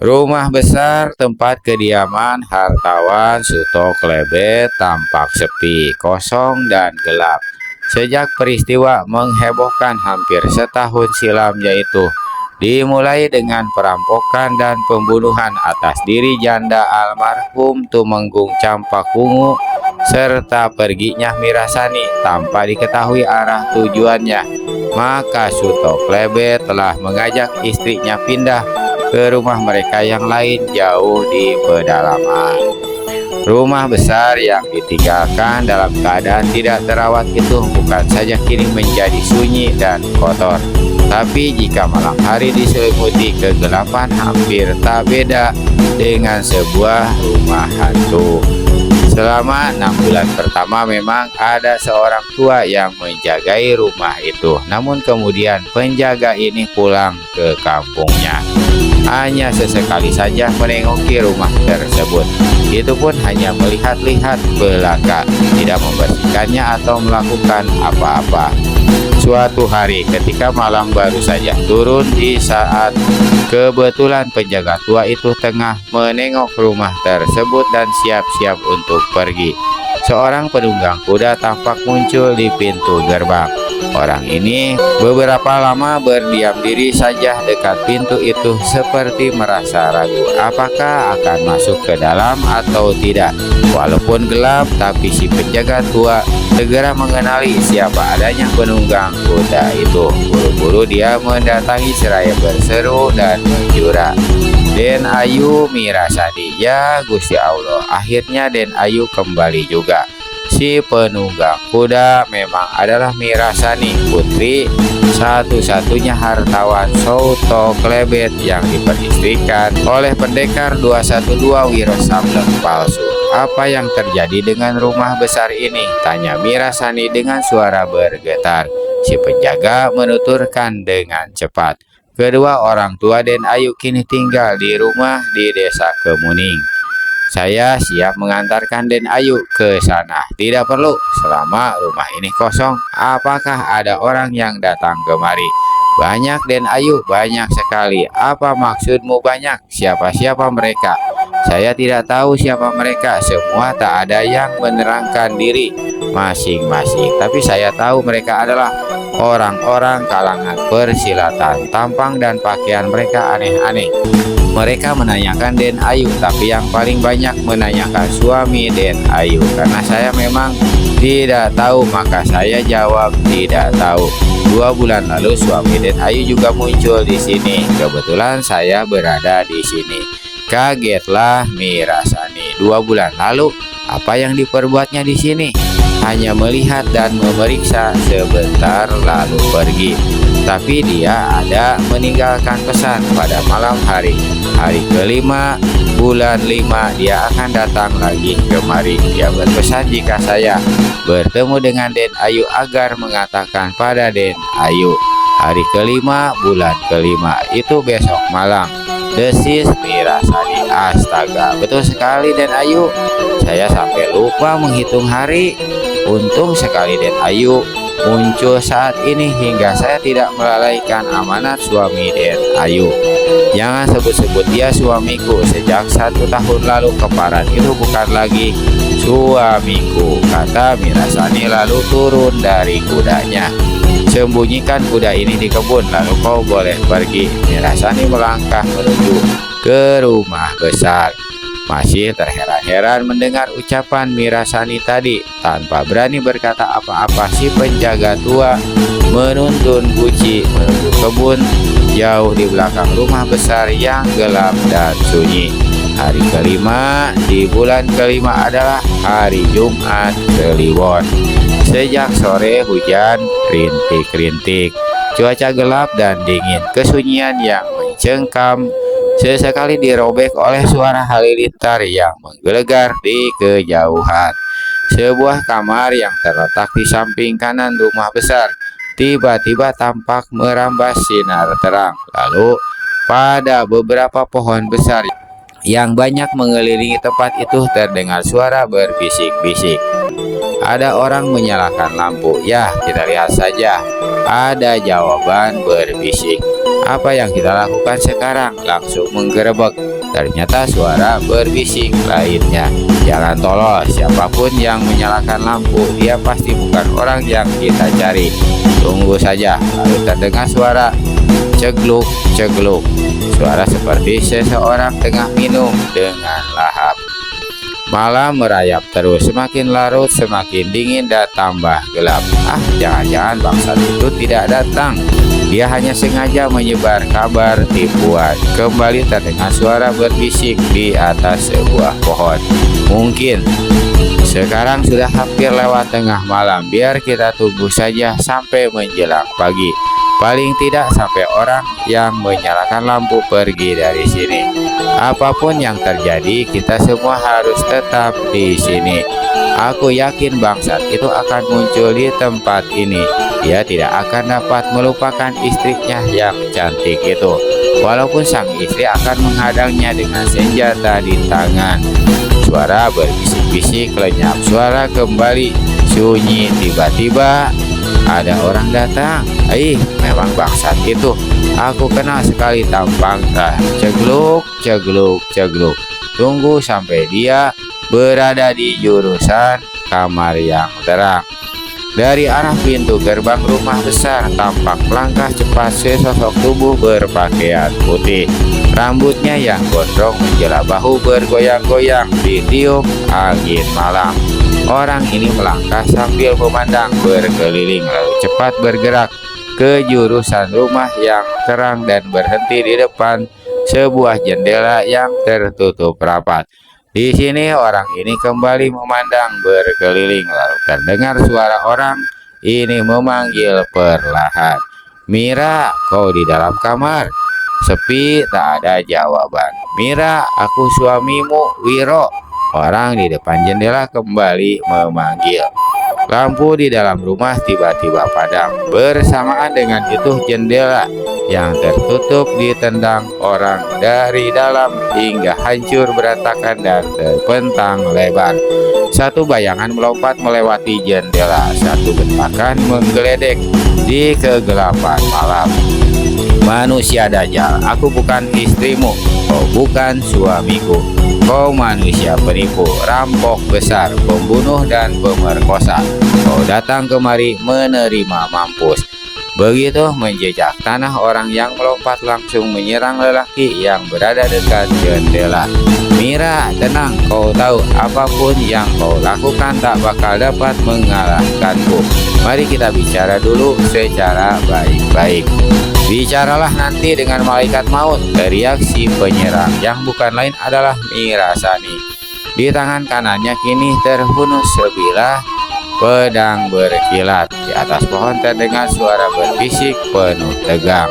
Rumah besar tempat kediaman hartawan Suto Klebet tampak sepi, kosong, dan gelap. Sejak peristiwa menghebohkan hampir setahun silam, yaitu dimulai dengan perampokan dan pembunuhan atas diri janda almarhum Tumenggung Campakungu serta perginya Mirasani tanpa diketahui arah tujuannya, maka Suto Klebet telah mengajak istrinya pindah ke rumah mereka yang lain jauh di pedalaman. Rumah besar yang ditinggalkan dalam keadaan tidak terawat itu bukan saja kini menjadi sunyi dan kotor, tapi jika malam hari diselimuti kegelapan hampir tak beda dengan sebuah rumah hantu. Selama 6 bulan pertama memang ada seorang tua yang menjagai rumah itu, namun kemudian penjaga ini pulang ke kampungnya. Hanya sesekali saja menengoki rumah tersebut. Itu pun hanya melihat-lihat belaka, tidak membersihkannya atau melakukan apa-apa. Suatu hari ketika malam baru saja turun, di saat kebetulan penjaga tua itu tengah menengok rumah tersebut dan siap-siap untuk pergi, seorang penunggang kuda tampak muncul di pintu gerbang. Orang ini beberapa lama berdiam diri saja dekat pintu itu seperti merasa ragu apakah akan masuk ke dalam atau tidak. Walaupun gelap, tapi si penjaga tua segera mengenali siapa adanya penunggang kuda itu. Buru-buru dia mendatangi seraya berseru dan menjura, "Den Ayu Mirasani." Ya Gusti Allah, akhirnya Den Ayu kembali juga. Si penunggang kuda memang adalah Mirasani, putri satu-satunya hartawan Suto Klebet yang diperistrikan oleh pendekar 212 Wiro Sableng palsu. "Apa yang terjadi dengan rumah besar ini?" tanya Mirasani dengan suara bergetar. Si penjaga menuturkan dengan cepat, "Kedua orang tua Den Ayu kini tinggal di rumah di desa Kemuning. Saya siap mengantarkan Den Ayu ke sana." "Tidak perlu, selama rumah ini kosong. Apakah ada orang yang datang kemari?" "Banyak Den Ayu, banyak sekali." "Apa maksudmu banyak? Siapa-siapa mereka?" "Saya tidak tahu siapa mereka. Semua tak ada yang menerangkan diri masing-masing. Tapi saya tahu mereka adalah orang-orang kalangan persilatan. Tampang dan pakaian mereka aneh-aneh. Mereka menanyakan Den Ayu, tapi yang paling banyak menanyakan suami Den Ayu. Karena saya memang tidak tahu, maka saya jawab tidak tahu. 2 bulan lalu suami Den Ayu juga muncul di sini. Kebetulan saya berada di sini." Kagetlah Mirasani. 2 bulan lalu, apa yang diperbuatnya di sini? Hanya melihat dan memeriksa sebentar lalu pergi. Tapi dia ada meninggalkan pesan pada malam hari. Hari kelima, bulan 5, dia akan datang lagi kemari. Dia berpesan jika saya bertemu dengan Den Ayu agar mengatakan pada Den Ayu. Hari kelima, bulan kelima, itu besok malam, desis Mirasani. "Astaga, betul sekali Den Ayu. Saya sampai lupa menghitung hari. Untung sekali Den Ayu muncul saat ini hingga saya tidak melalaikan amanat suami Den Ayu. Jangan sebut-sebut dia suamiku. Sejak 1 tahun lalu keparat itu bukan lagi suamiku," kata Mirasani lalu turun dari kudanya. "Sembunyikan kuda ini di kebun, lalu kau boleh pergi." Mirasani melangkah menuju ke rumah besar. Masih terheran-heran mendengar ucapan Mirasani tadi. Tanpa berani berkata apa-apa, si penjaga tua menuntun Guci menuju kebun jauh di belakang rumah besar yang gelap dan sunyi. Hari kelima di bulan kelima adalah hari Jumat Kliwon. Sejak sore hujan rintik-rintik, cuaca gelap dan dingin. Kesunyian yang mencengkam sesekali dirobek oleh suara halilintar yang menggelegar di kejauhan. Sebuah kamar yang terletak di samping kanan rumah besar tiba-tiba tampak merambas sinar terang. Lalu pada beberapa pohon besar yang banyak mengelilingi tempat itu terdengar suara berbisik-bisik. "Ada orang menyalakan lampu." "Ya, kita lihat saja." Ada jawaban berbisik. Apa yang kita lakukan sekarang? Langsung menggerebek. Ternyata suara berbisik lainnya. Jangan tolol, siapapun yang menyalakan lampu, dia pasti bukan orang yang kita cari. Tunggu saja. Lalu terdengar suara cegluk, cegluk. Suara seperti seseorang tengah minum dengan lahap. Malam merayap terus, semakin larut, semakin dingin dan tambah gelap. Jangan-jangan bangsat itu tidak datang. Dia hanya sengaja menyebar kabar tipuan. Kembali terdengar suara berbisik di atas sebuah pohon. Mungkin sekarang sudah hampir lewat tengah malam. Biar kita tunggu saja sampai menjelang pagi. Paling tidak sampai orang yang menyalakan lampu pergi dari sini. Apapun yang terjadi, kita semua harus tetap di sini. Aku yakin bangsat itu akan muncul di tempat ini. Dia tidak akan dapat melupakan istrinya yang cantik itu. Walaupun sang istri akan menghadangnya dengan senjata di tangan. Suara berbisik-bisik lenyap. Suara kembali sunyi. Tiba-tiba ada orang datang. Memang bangsat itu. Aku kenal sekali tampangnya. Cegluk, cegluk, cegluk. Tunggu sampai dia berada di jurusan kamar yang terang. Dari arah pintu gerbang rumah besar tampak melangkah cepat sesosok tubuh berpakaian putih. Rambutnya yang gondrong menjela bahu bergoyang-goyang ditiup angin malam. Orang ini melangkah sambil memandang berkeliling, lalu cepat bergerak ke jurusan rumah yang terang dan berhenti di depan sebuah jendela yang tertutup rapat. Di sini orang ini kembali memandang berkeliling, lalu terdengar suara orang ini memanggil perlahan. Mira, kau di dalam kamar? Sepi, tak ada jawaban. Mira, aku suamimu, Wiro. Orang di depan jendela kembali memanggil. Lampu di dalam rumah tiba-tiba padam. Bersamaan dengan itu jendela yang tertutup ditendang orang dari dalam hingga hancur berantakan dan terbentang lebar. Satu bayangan melompat melewati jendela, satu bentakan menggeledek di kegelapan malam. Manusia dajjal, aku bukan istrimu, kau bukan suamiku. Kau manusia penipu, rampok besar, pembunuh dan pemerkosa. Kau datang kemari menerima mampus. Begitu menjejak tanah, orang yang melompat langsung menyerang lelaki yang berada dekat jendela. Mira, tenang, kau tahu apapun yang kau lakukan tak bakal dapat mengalahkanku. Mari kita bicara dulu secara baik-baik. Bicaralah nanti dengan malaikat maut, teriak si penyerang yang bukan lain adalah Mirasani. Di tangan kanannya kini terhunus sebilah pedang berkilat. Di atas pohon terdengar suara berbisik penuh tegang.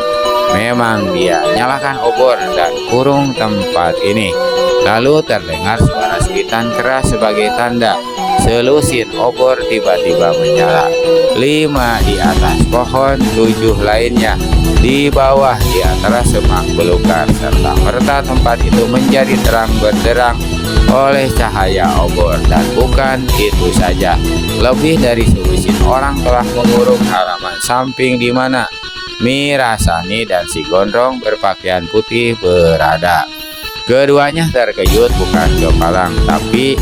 Memang dia nyalakan obor dan kurung tempat ini. Lalu terdengar suara suitan keras sebagai tanda. Selusin obor tiba-tiba menyala. 5 di atas pohon, 7 lainnya di bawah di antara semak belukar, serta merta tempat itu menjadi terang benderang oleh cahaya obor. Dan bukan itu saja, lebih dari selusin orang telah mengurung halaman samping di mana Mirasani dan si gondrong berpakaian putih berada. Keduanya terkejut bukan kepalang, tapi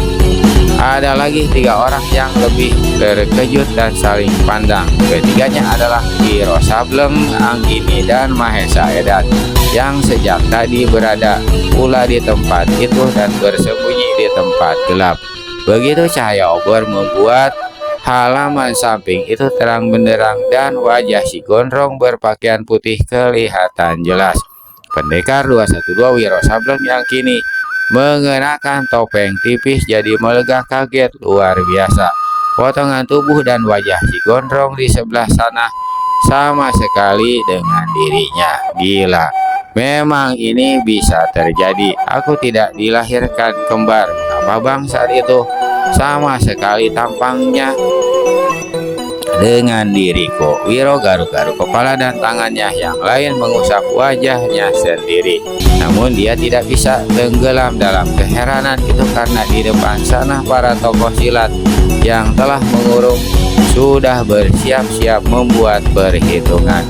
ada lagi 3 orang yang lebih terkejut dan saling pandang. Ketiganya adalah Wiro Sableng, Anggini, dan Mahesa Edan yang sejak tadi berada pula di tempat itu dan bersembunyi di tempat gelap. Begitu cahaya obor membuat halaman samping itu terang benderang dan wajah si gondrong berpakaian putih kelihatan jelas. Pendekar 212 Wiro Sableng yang kini mengenakan topeng tipis jadi melegah kaget luar biasa. Potongan tubuh dan wajah si gondrong di sebelah sana sama sekali dengan dirinya. Gila, memang ini bisa terjadi. Aku tidak dilahirkan kembar. Apa bangsa itu sama sekali tampangnya dengan diriku. Wiro garuk-garuk kepala dan tangannya yang lain mengusap wajahnya sendiri. Namun dia tidak bisa tenggelam dalam keheranan itu karena di depan sana para tokoh silat yang telah mengurung sudah bersiap-siap membuat perhitungan.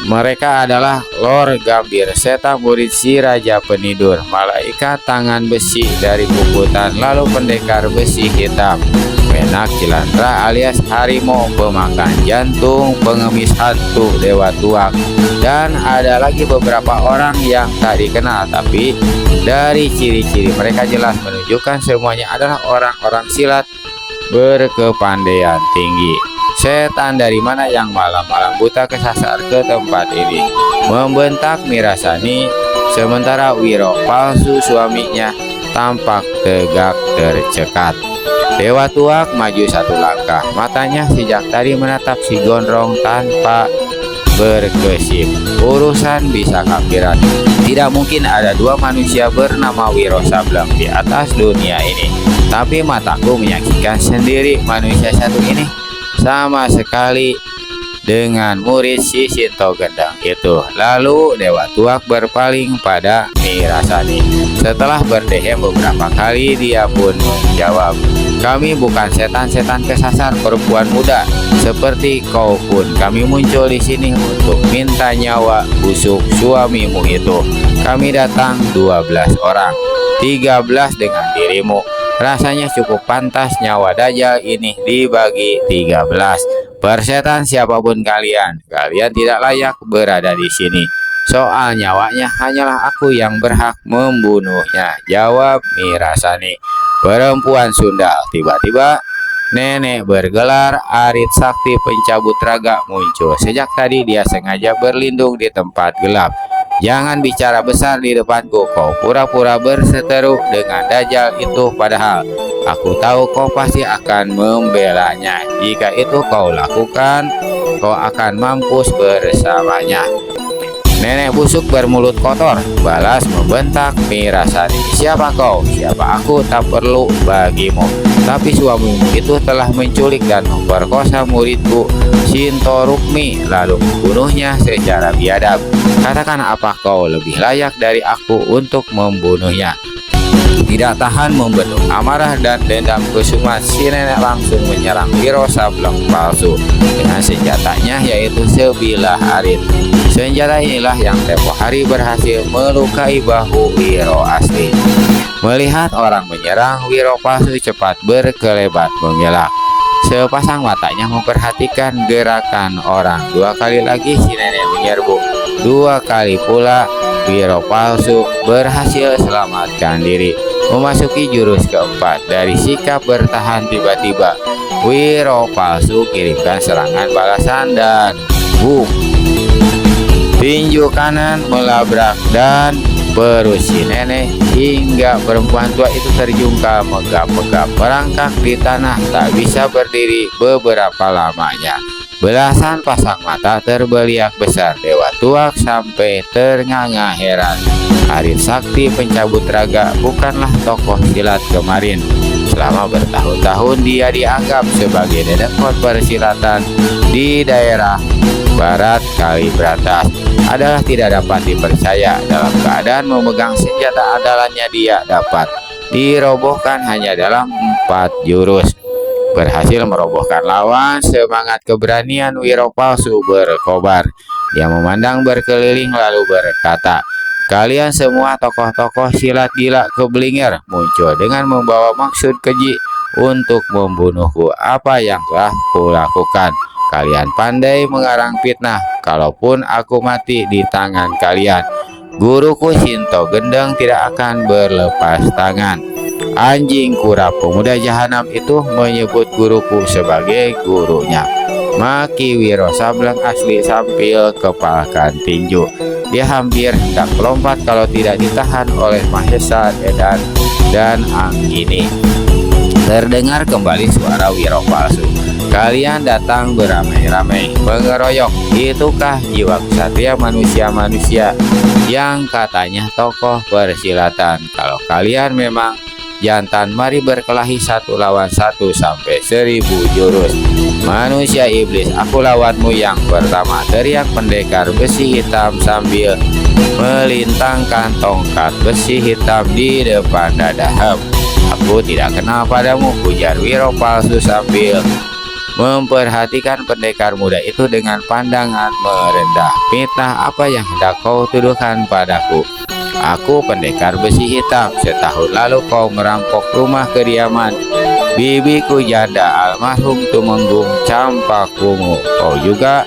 Mereka adalah Lor Gambir, setan murid si Raja Penidur, malaikat tangan besi dari Puputan, lalu pendekar besi hitam, Menak Cilantra alias harimau pemakan jantung, pengemis hantu Dewa Tuak, dan ada lagi beberapa orang yang tak dikenal, tapi dari ciri-ciri mereka jelas menunjukkan semuanya adalah orang-orang silat berkepandaian tinggi. Setan dari mana yang malam-malam buta kesasar ke tempat ini? Membentak Mirasani, sementara Wiro palsu suaminya tampak tegak tercekat. Dewa Tuak maju satu langkah, matanya sejak tadi menatap si Gondrong tanpa berkesip. Urusan bisa kampiran. Tidak mungkin ada dua manusia bernama Wiro Sableng di atas dunia ini. Tapi mataku menyaksikan sendiri manusia satu ini sama sekali dengan murid si Sinto Gendang itu. Lalu Dewa Tuak berpaling pada Mirasani. Setelah berdehem beberapa kali, dia pun menjawab, "Kami bukan setan-setan kesasar perempuan muda seperti kau pun. Kami muncul di sini untuk minta nyawa busuk suamimu itu. Kami datang 12 orang, 13 dengan dirimu. Rasanya cukup pantas nyawa Dajjal ini dibagi 13. Persetan siapapun kalian, kalian tidak layak berada di sini. Soal nyawanya hanyalah aku yang berhak membunuhnya," jawab Mirasani. Perempuan Sundal. Tiba-tiba nenek bergelar Arit Sakti pencabut raga muncul. Sejak tadi dia sengaja berlindung di tempat gelap. "Jangan bicara besar di depanku, kau pura-pura berseteru dengan Dajjal itu, padahal aku tahu kau pasti akan membelanya. Jika itu kau lakukan, kau akan mampus bersamanya." "Nenek busuk bermulut kotor," balas membentak Mirasani. "Siapa kau? Siapa aku tak perlu bagimu. Tapi suamimu itu telah menculik dan memperkosa muridku Sinto Rukmi, lalu membunuhnya secara biadab. Katakan apa kau lebih layak dari aku untuk membunuhnya?" Tidak tahan membendung amarah dan dendam kesumat, si nenek langsung menyerang Wiro Sableng palsu dengan senjatanya, yaitu sebilah arit. Senjata inilah yang tempo hari berhasil melukai bahu Wiro asli. Melihat orang menyerang, Wiro palsu cepat berkelebat mengelak. Sepasang matanya memperhatikan gerakan orang. 2 kali lagi si nenek menyerbu. 2 kali pula Wiro palsu berhasil selamatkan diri. Memasuki jurus keempat, dari sikap bertahan tiba-tiba Wiro palsu kirimkan serangan balasan dan boom, tinju kanan melabrak dan perut si nenek hingga perempuan tua itu terjungkal megap-megap merangkak di tanah, tak bisa berdiri beberapa lamanya. Belasan pasang mata terbeliak besar. Dewa Tuak sampai ternganga heran. Arit Sakti pencabut raga bukanlah tokoh silat kemarin. Selama bertahun-tahun dia dianggap sebagai dedekot persilatan di daerah barat Kalibratas. Adalah tidak dapat dipercaya. Dalam keadaan memegang senjata andalannya, dia dapat dirobohkan hanya dalam 4 jurus. Berhasil merobohkan lawan, semangat keberanian Wiro palsu berkobar. Dia memandang berkeliling lalu berkata, "Kalian semua tokoh-tokoh silat gila keblinger muncul dengan membawa maksud keji untuk membunuhku. Apa yang telah kulakukan? Kalian pandai mengarang fitnah. Kalaupun aku mati di tangan kalian, guruku Sinto Gendang tidak akan berlepas tangan." Anjing kura pemuda jahanam itu menyebut guruku sebagai gurunya. Maki Wiro Sableng asli sambil kepalkan tinju. Dia hampir hendak melompat kalau tidak ditahan oleh Mahesa Edan dan Anggini. Terdengar kembali suara Wiro palsu. "Kalian datang beramai-ramai mengeroyok. Itukah jiwa ksatria manusia-manusia yang katanya tokoh persilatan? Kalau kalian memang jantan, mari berkelahi 1 lawan 1 sampai 1000 jurus. Manusia iblis, aku lawanmu yang pertama," teriak pendekar besi hitam sambil melintangkan tongkat besi hitam di depan dada. "Aku tidak kenal padamu," ujar Wiro palsu sambil memperhatikan pendekar muda itu dengan pandangan merendah. "Fitnah apa yang hendak kau tuduhkan padaku? Aku pendekar besi hitam. Setahun lalu kau merampok rumah kediaman bibiku janda almarhum Tumenggung Campakungu. Kau juga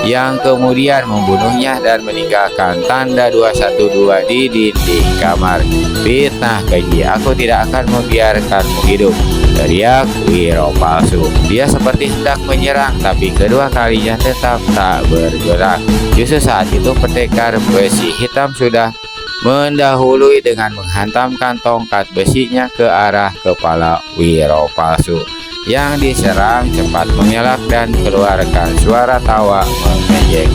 yang kemudian membunuhnya dan meninggalkan tanda 212 di dinding kamar. Fitnah keji, aku tidak akan membiarkanmu hidup," teriak Wiro Palsu. Dia seperti hendak menyerang, tapi kedua kalinya tetap tak bergerak. Justru saat itu pendekar besi hitam sudah mendahului dengan menghantamkan tongkat besinya ke arah kepala Wiro Palsu. Yang diserang cepat mengelak dan keluarkan suara tawa mengejek.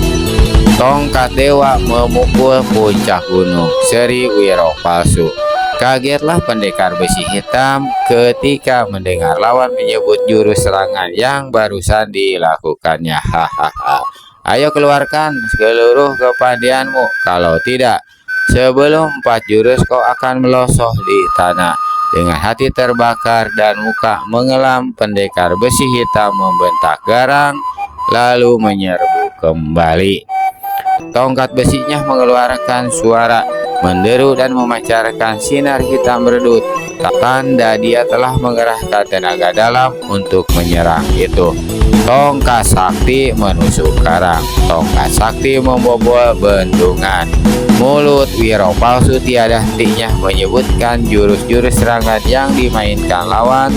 "Tongkat dewa memukul puncak gunung," seri Wiro Palsu. Kagetlah pendekar besi hitam ketika mendengar lawan menyebut jurus serangan yang barusan dilakukannya. "Hahaha, ayo keluarkan seluruh kepandaianmu. Kalau tidak, sebelum 4 jurus kau akan melosoh di tanah." Dengan hati terbakar dan muka mengelam, pendekar besi hitam membentak garang lalu menyerbu kembali. Tongkat besinya mengeluarkan suara menderu dan memancarkan sinar hitam redup. Tanda dia telah mengerahkan tenaga dalam untuk menyerang itu. Tongkat sakti menusuk karang. Tongkat sakti membobol bendungan. Mulut Wiro Palsu tiada hentinya menyebutkan jurus-jurus serangan yang dimainkan lawan,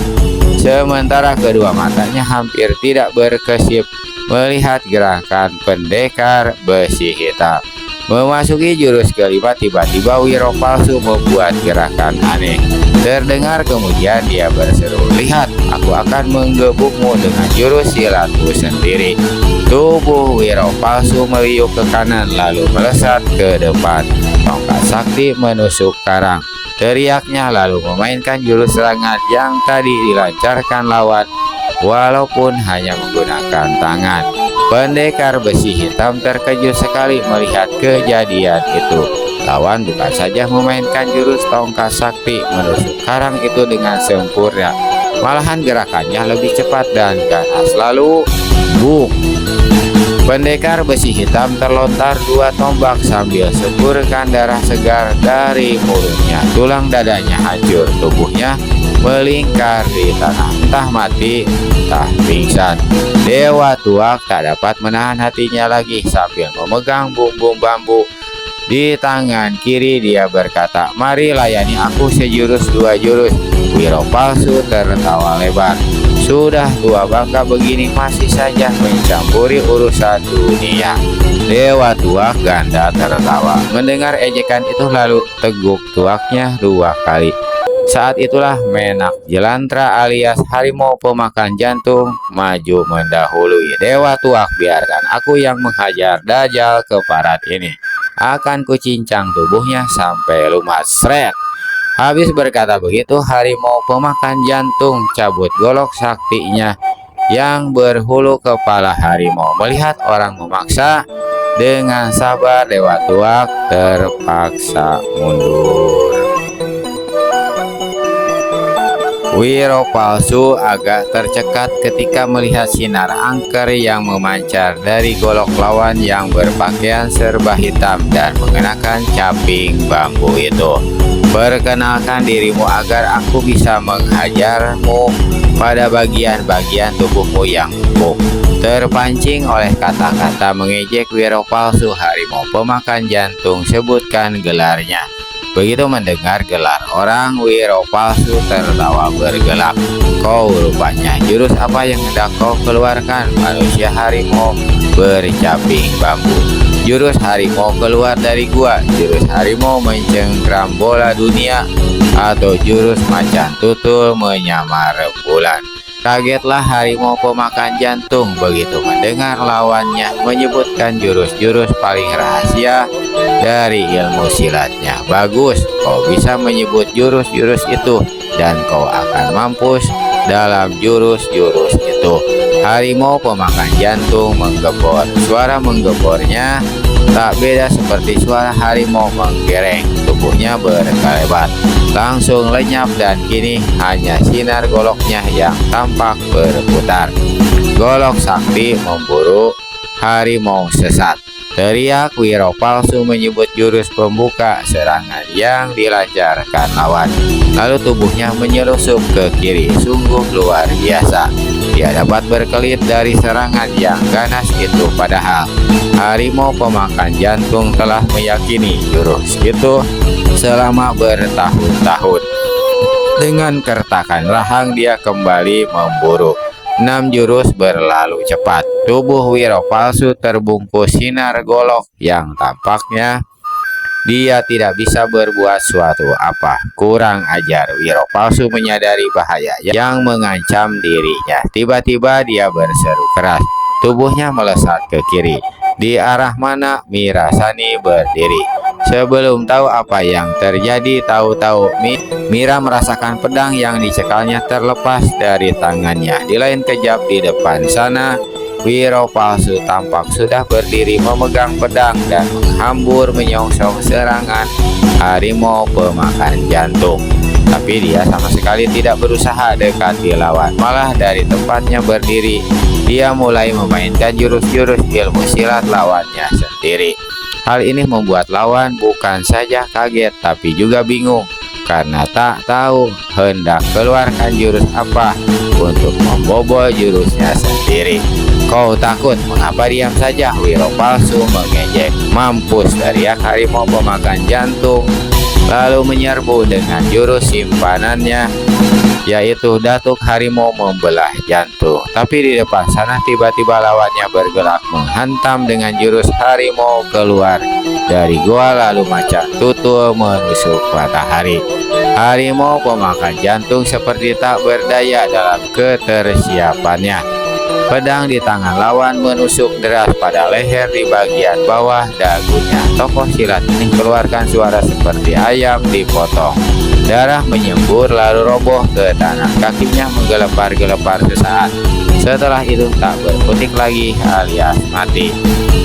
sementara kedua matanya hampir tidak berkesip melihat gerakan pendekar besi hitam. Memasuki jurus kelima, tiba-tiba Wiro Palsu membuat gerakan aneh. Terdengar kemudian dia berseru, "Lihat, aku akan menggebukmu dengan jurus silatku sendiri." Tubuh Wiro Palsu meliuk ke kanan lalu melesat ke depan. Tongkat sakti menusuk karang, teriaknya lalu memainkan jurus serangan yang tadi dilancarkan lawan walaupun hanya menggunakan tangan. Pendekar besi hitam terkejut sekali melihat kejadian itu. Lawan bukan saja memainkan jurus tongkat sakti menusuk karang itu dengan sempurna, malahan gerakannya lebih cepat dan ganas. Lalu, buk! Pendekar besi hitam terlontar 2 tombak sambil semburkan darah segar dari mulutnya. Tulang dadanya hancur, tubuhnya melingkar di tanah, entah mati, entah pingsan. Dewa Tuak tak dapat menahan hatinya lagi. Sambil memegang bumbung bambu di tangan kiri, dia berkata, "Mari layani aku sejurus 2 jurus." Wiro Palsu tertawa lebar. Sudah tua bangka begini masih saja mencampuri urusan dunia. Dewa Tuak ganda tertawa. Mendengar ejekan itu lalu teguk tuaknya 2 kali. Saat itulah Menak Jelantra alias harimau pemakan jantung maju mendahului. "Dewa Tuak, biarkan aku yang menghajar Dajjal keparat ini. Akan kucincang tubuhnya sampai lumat." Sret! Habis berkata begitu, harimau pemakan jantung cabut golok saktinya yang berhulu kepala harimau. Melihat orang memaksa, dengan sabar Dewa Tuak terpaksa mundur. Wiro Palsu agak tercekat ketika melihat sinar angker yang memancar dari golok lawan yang berpakaian serba hitam dan mengenakan caping bambu itu. "Perkenalkan dirimu agar aku bisa menghajarmu pada bagian-bagian tubuhmu yang empuk." Terpancing oleh kata-kata mengejek Wiro Palsu, harimau pemakan jantung sebutkan gelarnya. Begitu mendengar gelar orang, Wiro Palsu tertawa bergelak. "Kau rupanya, jurus apa yang hendak kau keluarkan, manusia harimau bercaping bambu?" "Jurus harimau keluar dari gua, jurus harimau mencengkram bola dunia, atau jurus macan tutul menyamar rembulan." Kagetlah harimau pemakan jantung begitu mendengar lawannya menyebutkan jurus-jurus paling rahasia dari ilmu silatnya. "Bagus, kau bisa menyebut jurus-jurus itu dan kau akan mampus dalam jurus-jurus itu." Harimau pemakan jantung menggembor. Suara menggembornya Tak beda seperti suara harimau menggereng, tubuhnya berkelebat, langsung lenyap dan kini hanya sinar goloknya yang tampak berputar. Golok sakti memburu harimau sesat. Teriak Wiro palsu menyebut jurus pembuka serangan yang dilancarkan lawan. Lalu tubuhnya menyelusup ke kiri, sungguh luar biasa. Dia dapat berkelit dari serangan yang ganas itu, padahal harimau pemakan jantung telah meyakini jurus itu selama bertahun-tahun. Dengan kertakan rahang dia kembali memburu. 6 jurus berlalu cepat. Tubuh Wiro palsu terbungkus sinar golok yang tampaknya dia tidak bisa berbuat suatu apa. Kurang ajar, Wiro palsu menyadari bahaya yang mengancam dirinya. Tiba-tiba dia berseru keras. Tubuhnya melesat ke kiri. Di arah mana Mirasani berdiri. Sebelum tahu apa yang terjadi, tahu-tahu Mira merasakan pedang yang dicekalnya terlepas dari tangannya. Di lain kejap di depan sana, Wiro palsu tampak sudah berdiri memegang pedang dan menghambur menyongsong serangan harimau pemakan jantung. Tapi dia sama sekali tidak berusaha dekati lawan, malah dari tempatnya berdiri dia mulai memainkan jurus-jurus ilmu silat lawannya sendiri. Hal ini membuat lawan bukan saja kaget tapi juga bingung karena tak tahu hendak keluarkan jurus apa untuk membobol jurusnya sendiri. Kau takut? Mengapa diam saja? Wiro palsu mengejek. Mampus, teriak harimau pemakan jantung, lalu menyerbu dengan jurus simpanannya, yaitu datuk harimau membelah jantung. Tapi di depan sana tiba-tiba lawannya bergerak menghantam dengan jurus harimau keluar dari goa, lalu macan tutul menusuk matahari. Harimau pemakan jantung seperti tak berdaya dalam ketersiapannya. Pedang di tangan lawan menusuk deras pada leher di bagian bawah dagunya. Tokoh silat ini keluarkan suara seperti ayam dipotong. Darah menyembur lalu roboh ke tanah. Kakinya menggelepar-gelepar sesaat. Setelah itu tak berkutik lagi alias mati.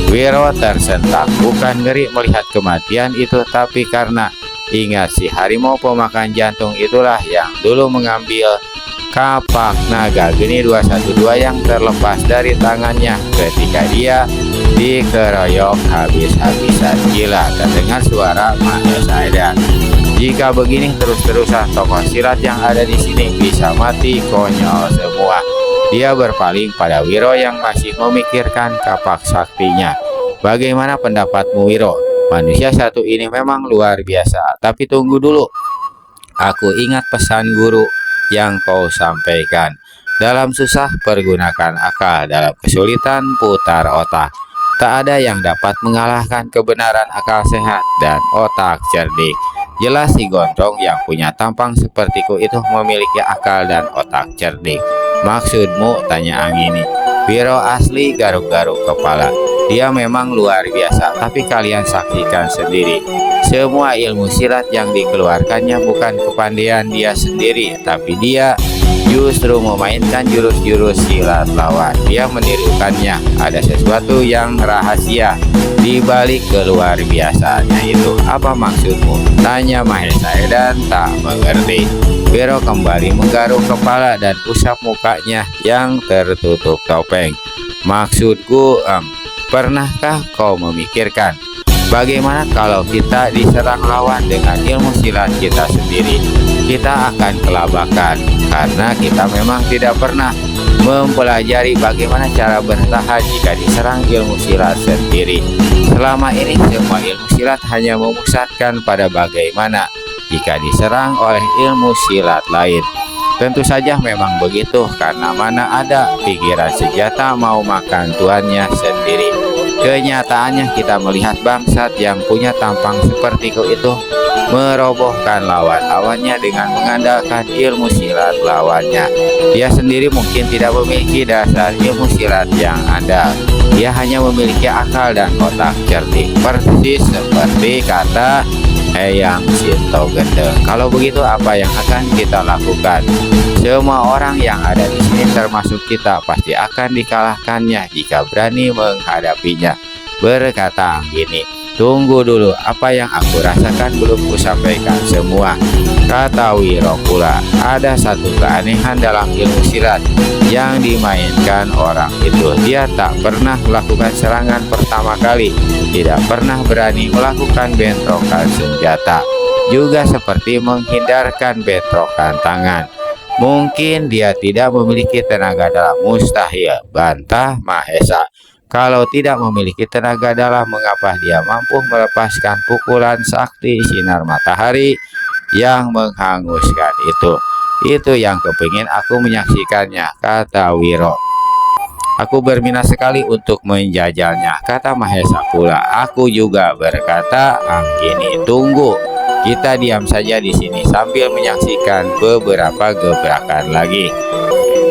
Wiro tersentak, bukan ngeri melihat kematian itu, tapi karena ingat si harimau pemakan jantung itulah yang dulu mengambil kapak naga geni 212 yang terlepas dari tangannya ketika dia dikeroyok habis-habisan. Gila, terdengar suara Mahesa Edan. Jika begini terus-terusan, tokoh silat yang ada di sini bisa mati konyol semua. Dia berpaling pada Wiro yang masih memikirkan kapak saktinya. Bagaimana pendapatmu, Wiro? Manusia satu ini memang luar biasa. Tapi tunggu dulu. Aku ingat pesan guru yang kau sampaikan. Dalam susah pergunakan akal, dalam kesulitan putar otak. Tak ada yang dapat mengalahkan kebenaran akal sehat dan otak cerdik. Jelas si Gondrong yang punya tampang sepertiku itu memiliki akal dan otak cerdik. Maksudmu? Tanya Anggini. Wiro asli garuk-garuk kepala. Dia memang luar biasa, tapi kalian saksikan sendiri. Semua ilmu silat yang dikeluarkannya bukan kepandaian dia sendiri, tapi dia justru memainkan jurus-jurus silat lawan. Dia menirukannya. Ada sesuatu yang rahasia di balik keluar biasanya itu. Apa maksudmu? Tanya Mahesa Edan tak mengerti. Wiro kembali menggaruk kepala dan usap mukanya yang tertutup topeng. Maksudku, pernahkah kau memikirkan bagaimana kalau kita diserang lawan dengan ilmu silat kita sendiri? Kita akan kelabakan karena kita memang tidak pernah mempelajari bagaimana cara bertahan jika diserang ilmu silat sendiri. Selama ini semua ilmu silat hanya memusatkan pada bagaimana jika diserang oleh ilmu silat lain. Tentu saja memang begitu, karena mana ada pikiran senjata mau makan tuannya sendiri. Kenyataannya kita melihat bangsat yang punya tampang sepertiku itu merobohkan lawan-lawannya dengan mengandalkan ilmu silat lawannya. Dia sendiri mungkin tidak memiliki dasar ilmu silat yang andal. Dia hanya memiliki akal dan otak cerdik, persis seperti kata Eyang Sinto Gendeng. Kalau begitu, apa yang akan kita lakukan? Semua orang yang ada di sini termasuk kita pasti akan dikalahkannya jika berani menghadapinya. berkata Anggini, "Tunggu dulu, apa yang aku rasakan belum kusampaikan semua." Kata Wiro pula, "Ada satu keanehan dalam ilmu silat yang dimainkan orang itu. Dia tak pernah melakukan serangan pertama kali, tidak pernah berani melakukan bentrokan senjata, juga seperti menghindarkan bentrokan tangan. Mungkin dia tidak memiliki tenaga dalam." "Mustahil," bantah Mahesa. "Kalau tidak memiliki tenaga dalam, mengapa dia mampu melepaskan pukulan sakti sinar matahari yang menghanguskan itu?" "Itu yang kepingin aku menyaksikannya," kata Wiro. "Aku berminat sekali untuk menjajalnya," kata Mahesa pula. "Aku juga," berkata Anggini. "Tunggu, kita diam saja di sini sambil menyaksikan beberapa gebrakan lagi.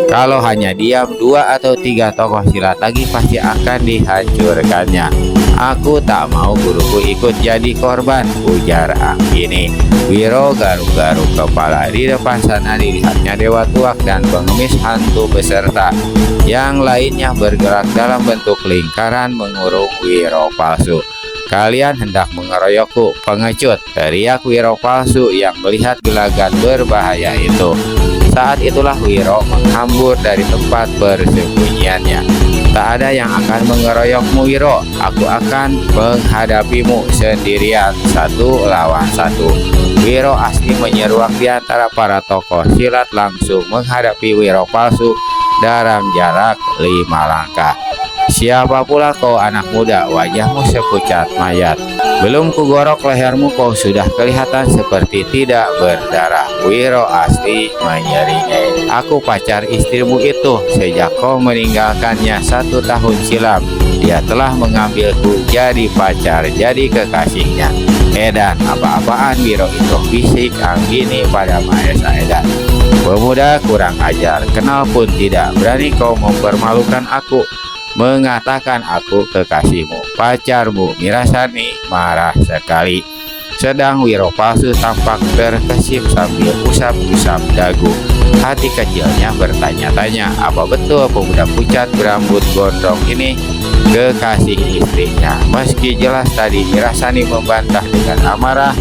Kalau hanya diam, 2 atau 3 tokoh silat lagi pasti akan dihancurkannya. Aku tak mau guruku ikut jadi korban," ujar Anggini. Wiro garuk-garuk kepala. Di depan sana dilihatnya Dewa Tuak dan pengemis hantu beserta yang lainnya bergerak dalam bentuk lingkaran mengurung Wiro palsu. "Kalian hendak mengeroyokku, pengecut!" teriak Wiro palsu yang melihat gelagat berbahaya itu. Saat itulah Wiro menghambur dari tempat persembunyiannya. "Tak ada yang akan mengeroyokmu, Wiro. Aku akan menghadapimu sendirian, 1 lawan 1. Wiro asli menyeruak di antara para tokoh silat langsung menghadapi Wiro palsu dalam jarak 5 langkah. "Siapa pula kau, anak muda? Wajahmu sepucat mayat. Belum kugorok lehermu kau sudah kelihatan seperti tidak berdarah." Wiro asli menyeringai. "Aku pacar istrimu itu. Sejak kau meninggalkannya 1 tahun silam, dia telah mengambilku jadi pacar, jadi kekasihnya." "Edan, apa-apaan Wiro itu?" bisik Anggini pada Mahesa Edan. "Pemuda kurang ajar, kenal pun tidak. Berani kau mempermalukan aku, mengatakan aku kekasihmu, pacarmu." Mirasani marah sekali. Sedang Wiro palsu tampak terkesima sambil usap-usap dagu. Hati kecilnya bertanya-tanya, apa betul pemuda pucat berambut gondrong ini kekasih istrinya? Meski jelas tadi Mirasani membantah dengan amarah,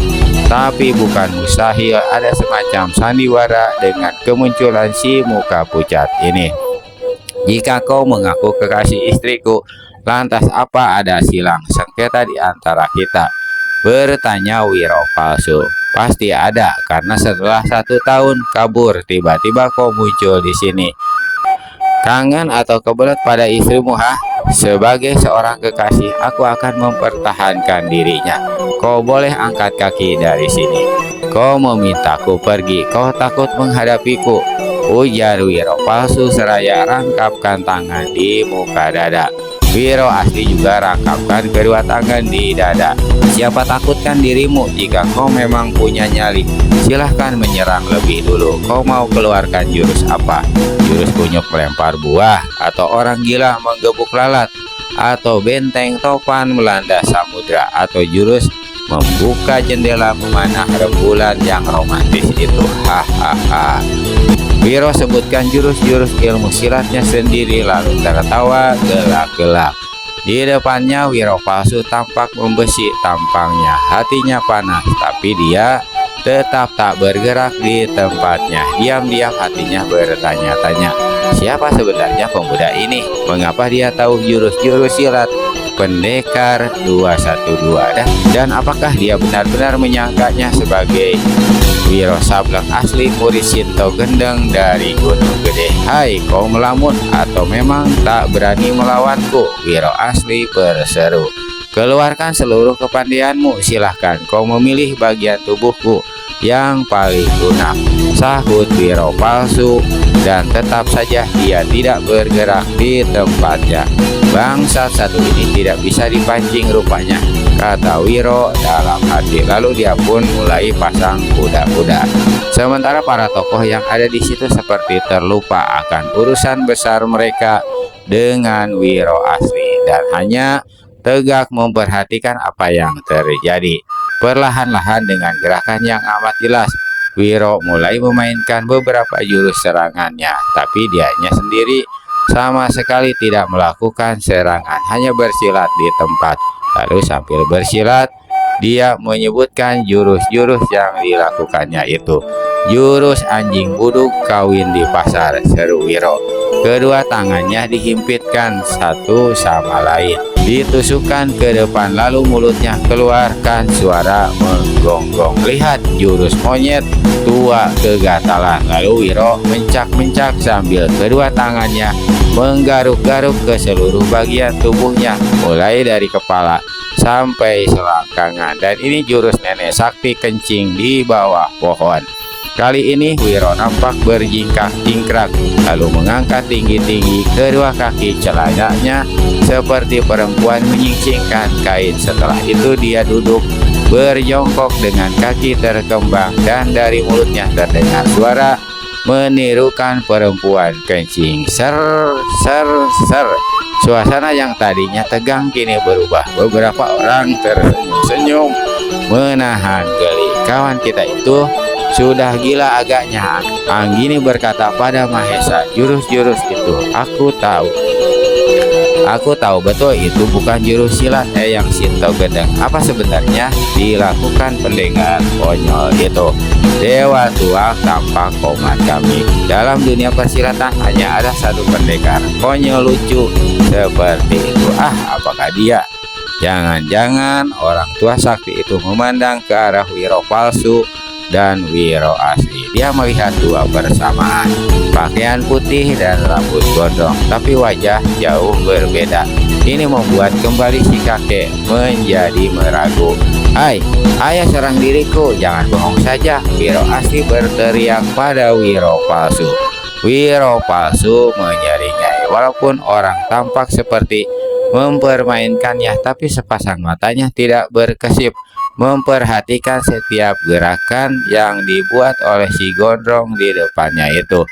tapi bukan mustahil ada semacam sandiwara dengan kemunculan si muka pucat ini. "Jika kau mengaku kekasih istriku, lantas apa ada silang sengketa di antara kita?" bertanya Wiro palsu. "Pasti ada, karena setelah 1 tahun kabur, tiba-tiba kau muncul di sini. Kangen atau kebelet pada istrimu, ha? Sebagai seorang kekasih, aku akan mempertahankan dirinya. Kau boleh angkat kaki dari sini. Kau memintaku pergi, kau takut menghadapiku," ujar Wiro palsu seraya rangkapkan tangan di muka dada. Wiro asli juga rangkapkan kedua tangan di dada. "Siapa takutkan dirimu? Jika kau memang punya nyali, silahkan menyerang lebih dulu. Kau mau keluarkan jurus apa? Jurus kunyuk melempar buah? Atau orang gila menggebuk lalat? Atau benteng topan melanda samudra? Atau jurus membuka jendela memanah rembulan yang romantis itu?" Hahaha. Wiro sebutkan jurus-jurus ilmu silatnya sendiri lalu tertawa gelak-gelak. Di depannya Wiro palsu tampak membesi tampangnya. Hatinya panas, tapi dia tetap tak bergerak di tempatnya. Diam-diam hatinya bertanya-tanya, siapa sebenarnya pemuda ini? Mengapa dia tahu jurus-jurus silat Pendekar 212? Dan apakah dia benar-benar menyangkanya sebagai Wiro Sableng asli murid Sinto Gendeng dari Gunung Gede? "Hai, kau melamun atau memang tak berani melawanku?" Wiro asli berseru. "Keluarkan seluruh kepandaianmu, silahkan kau memilih bagian tubuhku yang paling lunak," sahut Wiro palsu, dan tetap saja dia tidak bergerak di tempatnya. "Bangsat satu ini tidak bisa dipancing rupanya," kata Wiro dalam hati. Lalu dia pun mulai pasang kuda-kuda. Sementara para tokoh yang ada di situ seperti terlupa akan urusan besar mereka dengan Wiro asli dan hanya tegak memperhatikan apa yang terjadi. Perlahan-lahan dengan gerakan yang amat jelas, Wiro mulai memainkan beberapa jurus serangannya, tapi dianya sendiri sama sekali tidak melakukan serangan, hanya bersilat di tempat. Lalu sambil bersilat, dia menyebutkan jurus-jurus yang dilakukannya itu. Jurus anjing buduk kawin di pasar, seru Wiro. Kedua tangannya dihimpitkan satu sama lain, ditusukkan ke depan, lalu mulutnya keluarkan suara menggonggong. Lihat jurus monyet tua kegatalan. Lalu Wiro mencak-mencak sambil kedua tangannya menggaruk-garuk ke seluruh bagian tubuhnya, mulai dari kepala sampai selangkangan. Dan ini jurus nenek sakti kencing di bawah pohon. Kali ini Wiro nampak berjingkrak-jingkrak, lalu mengangkat tinggi-tinggi kedua kaki celananya seperti perempuan menyingsingkan kain. Setelah itu dia duduk berjongkok dengan kaki terkembang, dan dari mulutnya terdengar suara menirukan perempuan kencing. Ser, ser, ser. Suasana yang tadinya tegang kini berubah. Beberapa orang tersenyum-senyum menahan geli. Kawan kita itu sudah gila agaknya. Anggini berkata pada Mahesa, jurus-jurus itu aku tahu betul itu bukan jurus silat yang Sinto Gedeng. Apa sebenarnya dilakukan pendengar konyol itu? Dewa tua tampak komat kami. Dalam dunia persilatan hanya ada satu pendekar konyol lucu seperti itu. Apakah dia? Jangan-jangan orang tua sakti itu memandang ke arah Wiro palsu dan Wiro asli. Dia melihat dua bersamaan, pakaian putih dan rambut gondrong, tapi wajah jauh berbeda. Ini membuat kembali si kakek menjadi meragu. Hai, ayah serang diriku, jangan bohong saja. Wiro asli berteriak pada Wiro palsu. Wiro palsu menyeringai. Walaupun orang tampak seperti mempermainkannya, tapi sepasang matanya tidak berkesip, memperhatikan setiap gerakan yang dibuat oleh si gondrong di depannya itu.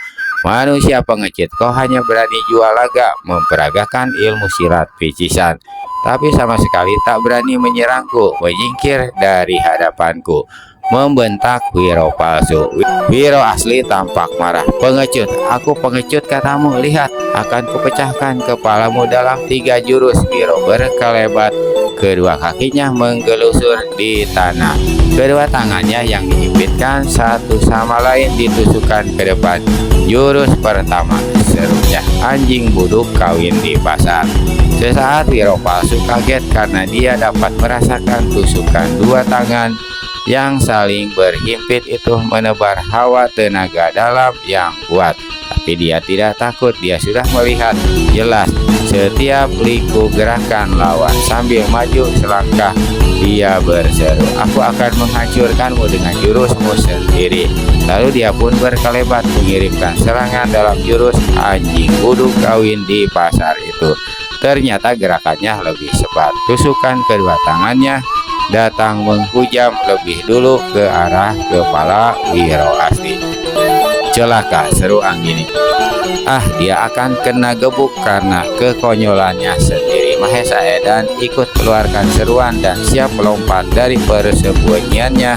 Manusia pengecut, kau hanya berani jual laga, memperagakan ilmu silat picisan, tapi sama sekali tak berani menyerangku, menyingkir dari hadapanku, membentak Wiro palsu. Wiro asli tampak marah. Pengecut, aku pengecut katamu, lihat, akan kupecahkan kepalamu dalam 3 jurus. Wiro berkelebat, kedua kakinya menggelusur di tanah, kedua tangannya yang dihimpitkan satu sama lain ditusukkan ke depan. Jurus pertama, serunya anjing buduk kawin di pasar. Sesaat Wiro palsu kaget karena dia dapat merasakan tusukan dua tangan yang saling berhimpit itu menebar hawa tenaga dalam yang kuat. Tapi dia tidak takut, dia sudah melihat jelas setiap liku gerakan lawan. Sambil maju selangkah, dia berseru, aku akan menghancurkanmu dengan jurusmu sendiri. Lalu dia pun berkelebat mengirimkan serangan dalam jurus anjing buduk kawin di pasar itu. Ternyata gerakannya lebih cepat. Tusukan kedua tangannya datang menghujam lebih dulu ke arah kepala Wiro asli. Celaka, seru Anggini. Dia akan kena gebuk karena kekonyolannya sendiri. Mahesa Edan ikut keluarkan seruan dan siap melompat dari persembunyiannya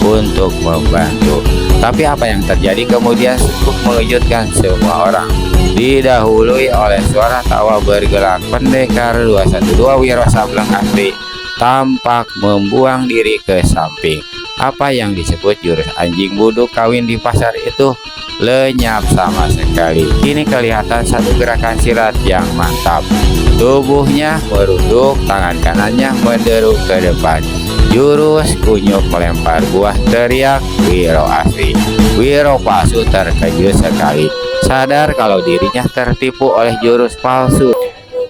untuk membantu. Tapi apa yang terjadi kemudian cukup mengejutkan semua orang. Didahului oleh suara tawa bergelak, pendekar 212 Wiro Sableng asli tampak membuang diri ke samping. Apa yang disebut jurus anjing buduk kawin di pasar itu lenyap sama sekali. Kini kelihatan satu gerakan silat yang mantap. Tubuhnya merunduk, tangan kanannya menderuk ke depan. Jurus kunyuk melempar buah, teriak Wiro asli. Wiro palsu terkejut sekali, sadar kalau dirinya tertipu oleh jurus palsu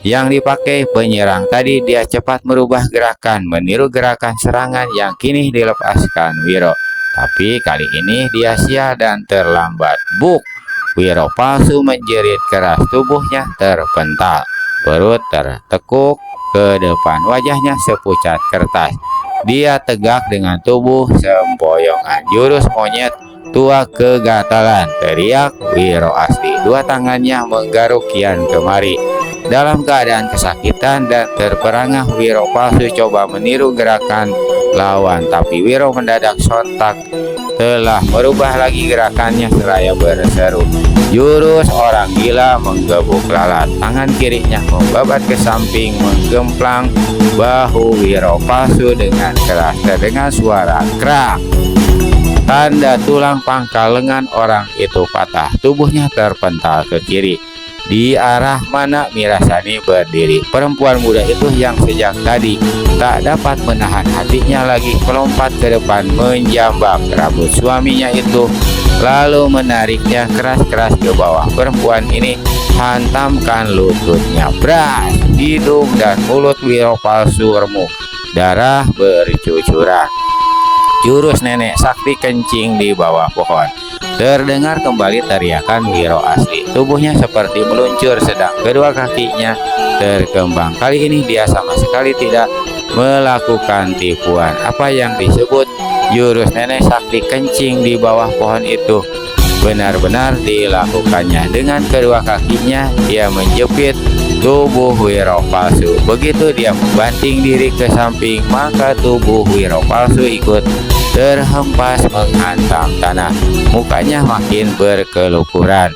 yang dipakai penyerang tadi. Dia cepat merubah gerakan, meniru gerakan serangan yang kini dilepaskan Wiro. Tapi kali ini dia sia dan terlambat. Buk! Wiro palsu menjerit keras, tubuhnya terpental, perut tertekuk ke depan, wajahnya sepucat kertas. Dia tegak dengan tubuh sempoyongan. Jurus monyet tua kegatalan, teriak Wiro asli. Dua tangannya menggaruk kian kemari. Dalam keadaan kesakitan dan terperangah, Wiro palsu coba meniru gerakan lawan, tapi Wiro mendadak sontak telah merubah lagi gerakannya seraya berseru, "Jurus orang gila!" Menggebuk lalat. Tangan kirinya membabat ke samping, menggemplang bahu Wiro Palsu dengan keras. Terdengar suara krak. Tanda tulang pangkal lengan orang itu patah. Tubuhnya terpental ke kiri, di arah mana Mirasani berdiri. Perempuan muda itu yang sejak tadi tak dapat menahan hatinya lagi melompat ke depan, menjambak rambut suaminya itu, lalu menariknya keras-keras ke bawah. Perempuan ini hantamkan lututnya. Bras! Hidung dan mulut Wiro Palsu remuk, darah bercucuran. Jurus nenek sakti kencing di bawah pohon. Terdengar kembali teriakan Wiro asli. Tubuhnya seperti meluncur, sedang kedua kakinya terkembang. Kali ini dia sama sekali tidak melakukan tipuan. Apa yang disebut jurus nenek sakti kencing di bawah pohon itu benar-benar dilakukannya. Dengan kedua kakinya dia menjepit tubuh Wiro Palsu. Begitu dia membanting diri ke samping, maka tubuh Wiro Palsu ikut terhempas menghantam tanah. Mukanya makin berkelukuran.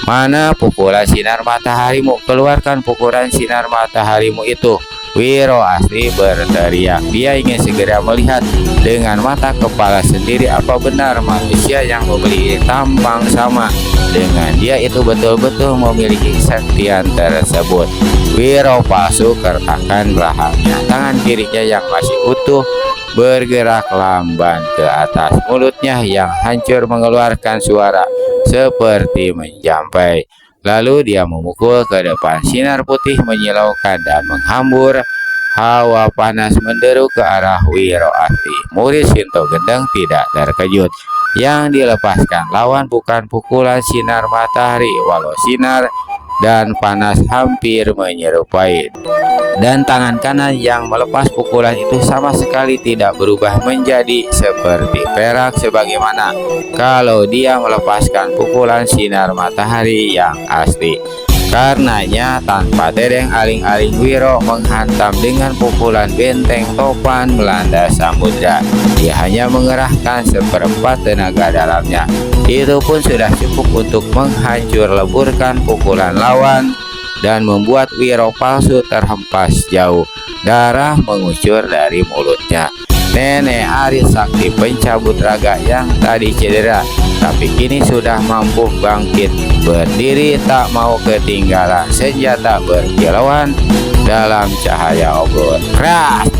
"Mana pukulan sinar mataharimu? Keluarkan pukulan sinar mataharimu itu!" Wiro asli berteriak. Dia ingin segera melihat dengan mata kepala sendiri apa benar manusia yang memiliki tampang sama dengan dia itu betul-betul memiliki kesaktian tersebut. Wiro Palsu kertakkan rahangnya. Tangan kirinya yang masih utuh bergerak lamban ke atas. Mulutnya yang hancur mengeluarkan suara seperti menjampai. Lalu dia memukul ke depan. Sinar putih menyilaukan dan menghambur. Hawa panas menderu ke arah Wiro asli. Murid Shinto Gendeng tidak terkejut. Yang dilepaskan lawan bukan pukulan sinar matahari, walau sinar dan panas hampir menyerupai. Dan tangan kanan yang melepas pukulan itu sama sekali tidak berubah menjadi seperti perak sebagaimana kalau dia melepaskan pukulan sinar matahari yang asli. Karenanya tanpa dereng aling-aling Wiro menghantam dengan pukulan benteng topan melanda samudra. Dia hanya mengerahkan seperempat tenaga dalamnya. Itu pun sudah cukup untuk menghancur leburkan pukulan lawan dan membuat Wiro Palsu terhempas jauh. Darah mengucur dari mulutnya. Nenek Arit Sakti pencabut raga yang tadi cedera, tapi kini sudah mampu bangkit berdiri, tak mau ketinggalan. Senjata berkilauan dalam cahaya obor. Keras!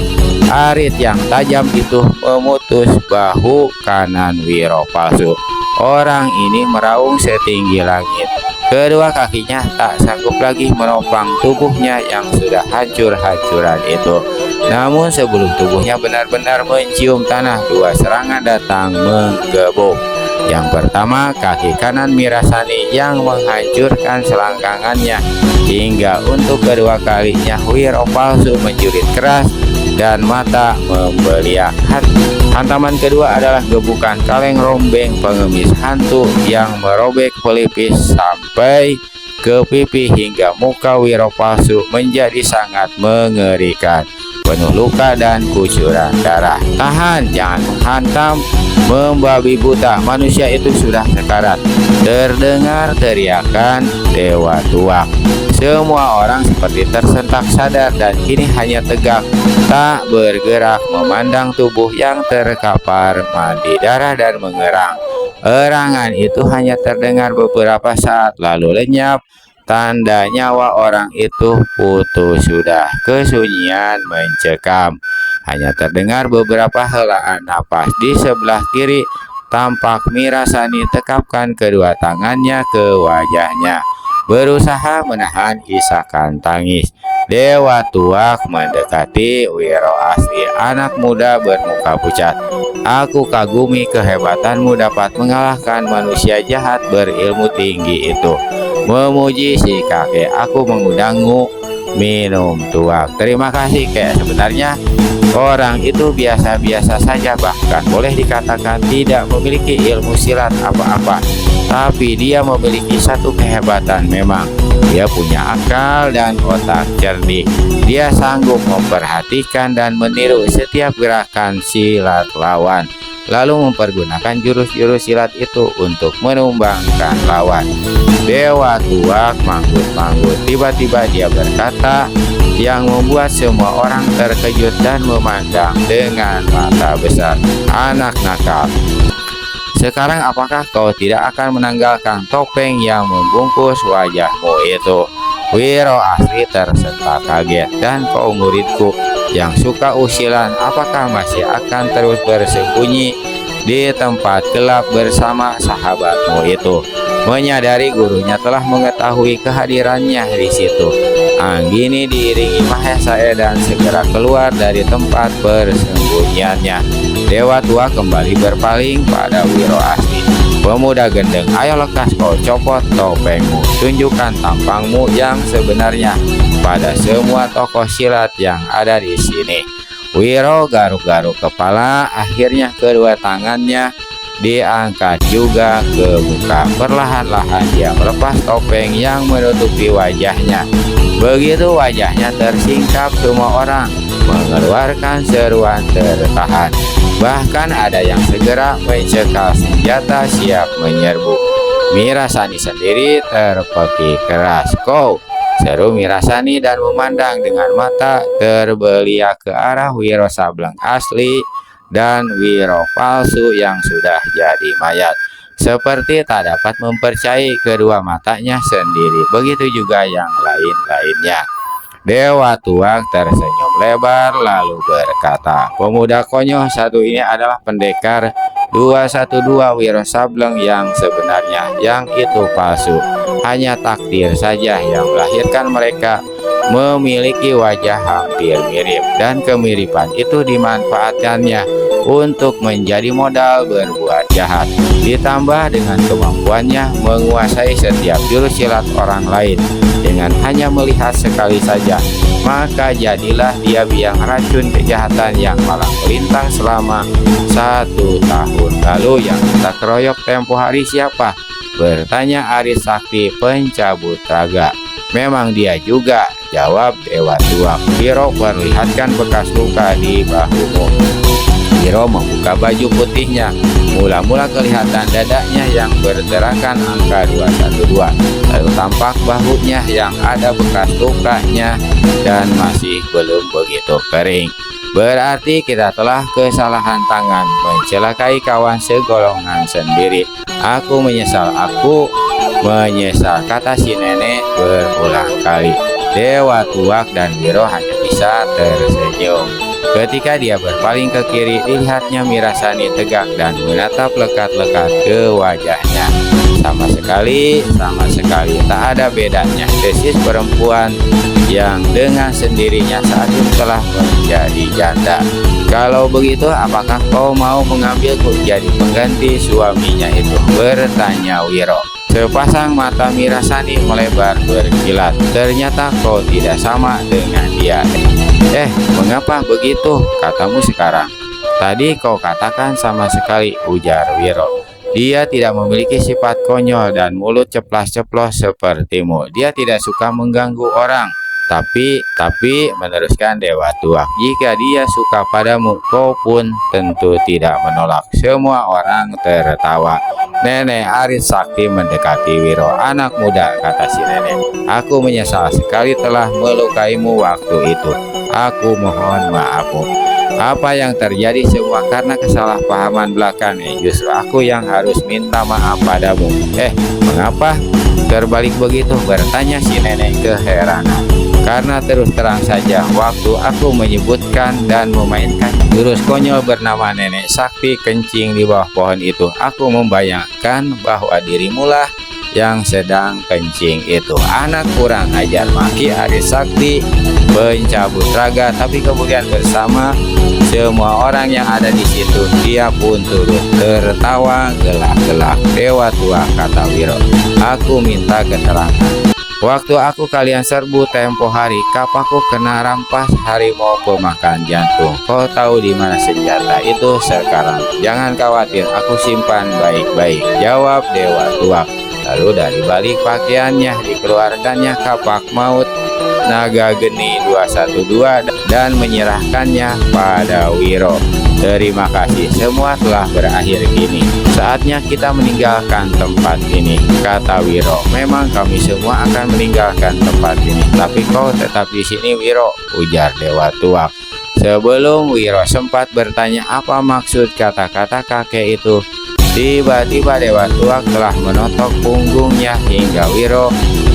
Arit yang tajam itu memutus bahu kanan Wiro Palsu. Orang ini meraung setinggi langit. Kedua kakinya tak sanggup lagi menopang tubuhnya yang sudah hancur-hancuran itu. Namun sebelum tubuhnya benar-benar mencium tanah, dua serangan datang menggebuk. Yang pertama, kaki kanan Mirasani yang menghancurkan selangkangannya. Hingga untuk kedua kalinya Wiro Palsu menjerit keras dan mata membeliak. Hantaman kedua adalah gebukan kaleng rombeng pengemis hantu yang merobek pelipis sampai ke pipi hingga muka Wiro Palsu menjadi sangat mengerikan, penuh luka dan kucuran darah. "Tahan, jangan menghantam, membabi buta, manusia itu sudah sekarat!" Terdengar teriakan Dewa Tuak. Semua orang seperti tersentak sadar dan kini hanya tegak, tak bergerak, memandang tubuh yang terkapar mandi darah dan mengerang. Erangan itu hanya terdengar beberapa saat lalu lenyap. Tanda nyawa orang itu putus sudah. Kesunyian mencekam. Hanya terdengar beberapa helaan napas. Di sebelah kiri tampak Mirasani tekapkan kedua tangannya ke wajahnya, berusaha menahan isakan tangis. Dewa Tuak mendekati Wiro asli. "Anak muda bermuka pucat, aku kagumi kehebatanmu dapat mengalahkan manusia jahat berilmu tinggi itu. Memuji si kakek, aku mengundangmu minum tuak." "Terima kasih, kek. Sebenarnya orang itu biasa-biasa saja, bahkan boleh dikatakan tidak memiliki ilmu silat apa-apa. Tapi dia memiliki satu kehebatan memang. Dia punya akal dan otak cerdik. Dia sanggup memperhatikan dan meniru setiap gerakan silat lawan. lalu mempergunakan jurus-jurus silat itu untuk menumbangkan lawan. Dewa Tuak manggut-manggut. Tiba-tiba dia berkata, yang membuat semua orang terkejut dan memandang dengan mata besar. Anak nakal, sekarang apakah kau tidak akan menanggalkan topeng yang membungkus wajahmu itu? Wiro asli tersentak kaget. Dan kau muridku yang suka usilan, apakah masih akan terus bersembunyi di tempat gelap bersama sahabatmu itu? Menyadari gurunya telah mengetahui kehadirannya di situ, Anggini diiringi Mahesa Edan segera keluar dari tempat persembunyiannya. Dewa Tua kembali berpaling pada Wiro asli. Pemuda gendeng, ayo lekas kau copot topengmu, tunjukkan tampangmu yang sebenarnya pada semua tokoh silat yang ada di sini. Wiro garuk-garuk kepala, akhirnya kedua tangannya diangkat juga ke muka. Perlahan-lahan dia melepas topeng yang menutupi wajahnya. Begitu wajahnya tersingkap, semua orang mengeluarkan seruan tertahan. Bahkan ada yang segera mencekal senjata siap menyerbu. Mirasani sendiri terpekik keras. Kau, seru Mirasani dan memandang dengan mata terbeliak ke arah Wiro Sableng asli dan Wiro palsu yang sudah jadi mayat. Seperti tak dapat mempercayai kedua matanya sendiri. Begitu juga yang lain-lainnya. Dewa Tuak tersenyum lebar lalu berkata, pemuda konyol satu ini adalah pendekar 212 Wiro Sableng yang sebenarnya, yang itu palsu. Hanya takdir saja yang melahirkan mereka memiliki wajah hampir mirip, dan kemiripan itu dimanfaatkannya untuk menjadi modal berbuat jahat. Ditambah dengan kemampuannya menguasai setiap jurus silat orang lain dengan hanya melihat sekali saja, maka jadilah dia biang racun kejahatan yang malang melintang selama 1 tahun. Lalu yang kita keroyok tempo hari siapa? Bertanya Aris Sakti pencabut raga. Memang dia juga, jawab Dewa Tuak. Wiro, perlihatkan bekas luka di bahumu. Wiro membuka baju putihnya. Mula-mula kelihatan dadanya yang bergerakan angka 212. Lalu tampak bahunya yang ada bekas lukanya dan masih belum begitu kering. Berarti kita telah kesalahan tangan, mencelakai kawan segolongan sendiri. Aku menyesal, kata si nenek berulang kali. Dewa Tuak dan Wiro hanya bisa tersenyum. Ketika dia berpaling ke kiri, dilihatnya Mirasani tegak dan menatap lekat-lekat ke wajahnya. Sama sekali tak ada bedanya, desis perempuan yang dengan sendirinya saat itu telah menjadi janda. Kalau begitu, apakah kau mau mengambilku jadi pengganti suaminya itu? Bertanya Wiro. Sepasang mata Mirasani melebar berkilat. Ternyata kau tidak sama dengan dia. Mengapa begitu katamu sekarang? Tadi kau katakan sama sekali, ujar Wiro. Dia tidak memiliki sifat konyol dan mulut ceplas-ceplos sepertimu. Dia tidak suka mengganggu orang. Tapi meneruskan Dewa Tuak, jika dia suka padamu, kau pun tentu tidak menolak. Semua orang tertawa. Nenek Aris Sakti mendekati Wiro. Anak muda, kata si nenek, aku menyesal sekali telah melukaimu waktu itu. Aku mohon maafmu. Apa yang terjadi semua karena kesalahpahaman belaka. Justru aku yang harus minta maaf padamu. Mengapa terbalik begitu? Bertanya si nenek keheranan. Karena terus terang saja, waktu aku menyebutkan dan memainkan jurus konyol bernama Nenek Sakti kencing di bawah pohon itu, aku membayangkan bahwa dirimulah yang sedang kencing itu. Anak kurang ajar, maki Aris Sakti pencabut raga. Tapi kemudian bersama semua orang yang ada di situ, dia pun turut tertawa gelak-gelak. Dewa Tua, kata Wiro, aku minta keterangan. Waktu aku kalian serbu tempo hari, kapakku kena rampas harimau pemakan jantung. Kau tahu di mana senjata itu sekarang? Jangan khawatir, aku simpan baik-baik, jawab Dewa Tuak. Lalu dari balik pakaiannya dikeluarkannya kapak maut naga geni 212 dan menyerahkannya pada Wiro. Terima kasih, semua telah berakhir kini. Saatnya kita meninggalkan tempat ini, kata Wiro. Memang kami semua akan meninggalkan tempat ini, tapi kau tetap di sini, Wiro, ujar Dewa Tuak. Sebelum Wiro sempat bertanya apa maksud kata-kata kakek itu, tiba-tiba Dewa Tuak telah menotok punggungnya hingga Wiro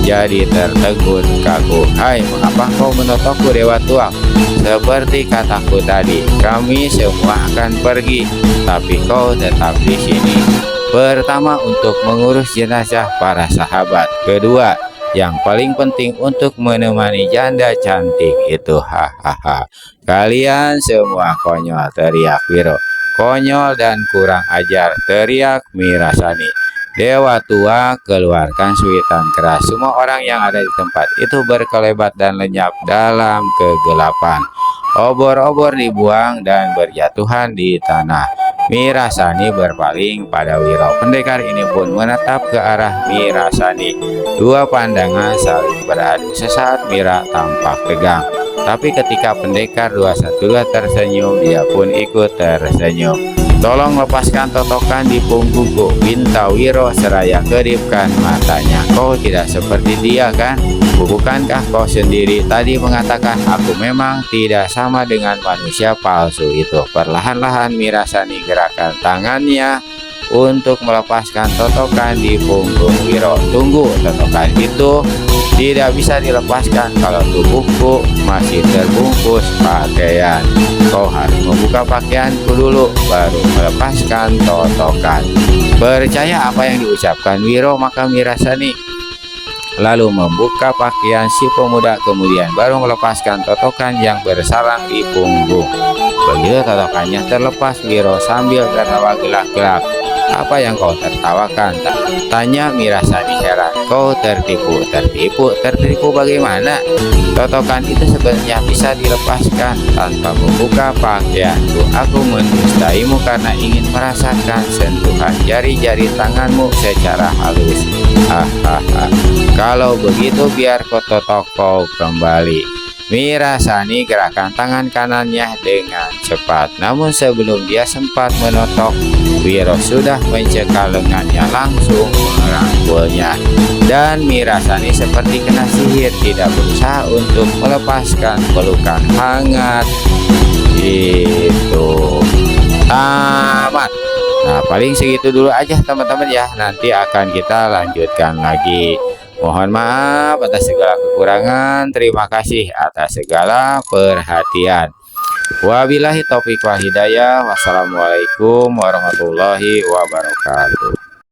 jadi tertegun kaku. Hai, mengapa kau menotokku, Dewa Tuak? Seperti kataku tadi, kami semua akan pergi, tapi kau tetap di sini. Pertama, untuk mengurus jenazah para sahabat. Kedua, yang paling penting untuk menemani janda cantik itu. Hahaha. Kalian semua konyol, teriak Wiro. Konyol dan kurang ajar, teriak Mirasani. Dewa Tua keluarkan suitan keras. Semua orang yang ada di tempat itu berkelebat dan lenyap dalam kegelapan. Obor-obor dibuang dan berjatuhan di tanah. Mirasani berpaling pada Wiro. Pendekar ini pun menatap ke arah Mirasani. Dua pandangan saling beradu. Sesaat Mira tampak tegang. Tapi ketika pendekar 212 tersenyum, dia pun ikut tersenyum. Tolong lepaskan totokan di punggungku, pinta Wiro seraya kedipkan matanya. Kau tidak seperti dia, kan? Bukankah kau sendiri tadi mengatakan aku memang tidak sama dengan manusia palsu itu? Perlahan-lahan Mirasani gerakan tangannya untuk melepaskan totokan di punggung Wiro. Tunggu, totokan itu tidak bisa dilepaskan kalau tubuhku masih terbungkus pakaian. Kau harus membuka pakaianku dulu, baru melepaskan totokan. Percaya apa yang diucapkan Wiro, maka Mirasani lalu membuka pakaian si pemuda, kemudian baru melepaskan totokan yang bersarang di punggung. Begitu totokannya terlepas, Wiro sambil tertawa gelak-gelak. Apa yang kau tertawakan? Tanya Mirasani heran. Kau tertipu. Tertipu bagaimana? Totokan itu sebenarnya bisa dilepaskan tanpa membuka pakaianku. Aku mendustaimu karena ingin merasakan sentuhan jari-jari tanganmu secara halus. Hahaha. Kalau begitu biar totok kau kembali. Mirasani gerakan tangan kanannya dengan cepat. Namun sebelum dia sempat menotok, Wiro sudah mencekal lengannya, langsung merangkulnya. Dan Mirasani seperti kena sihir, tidak berusaha untuk melepaskan pelukan hangat itu. Tamat. Nah, paling segitu dulu aja teman-teman ya. Nanti akan kita lanjutkan lagi. Mohon maaf atas segala kekurangan. Terima kasih atas segala perhatian. Wabillahi taufiq wal hidayah. Wassalamualaikum warahmatullahi wabarakatuh.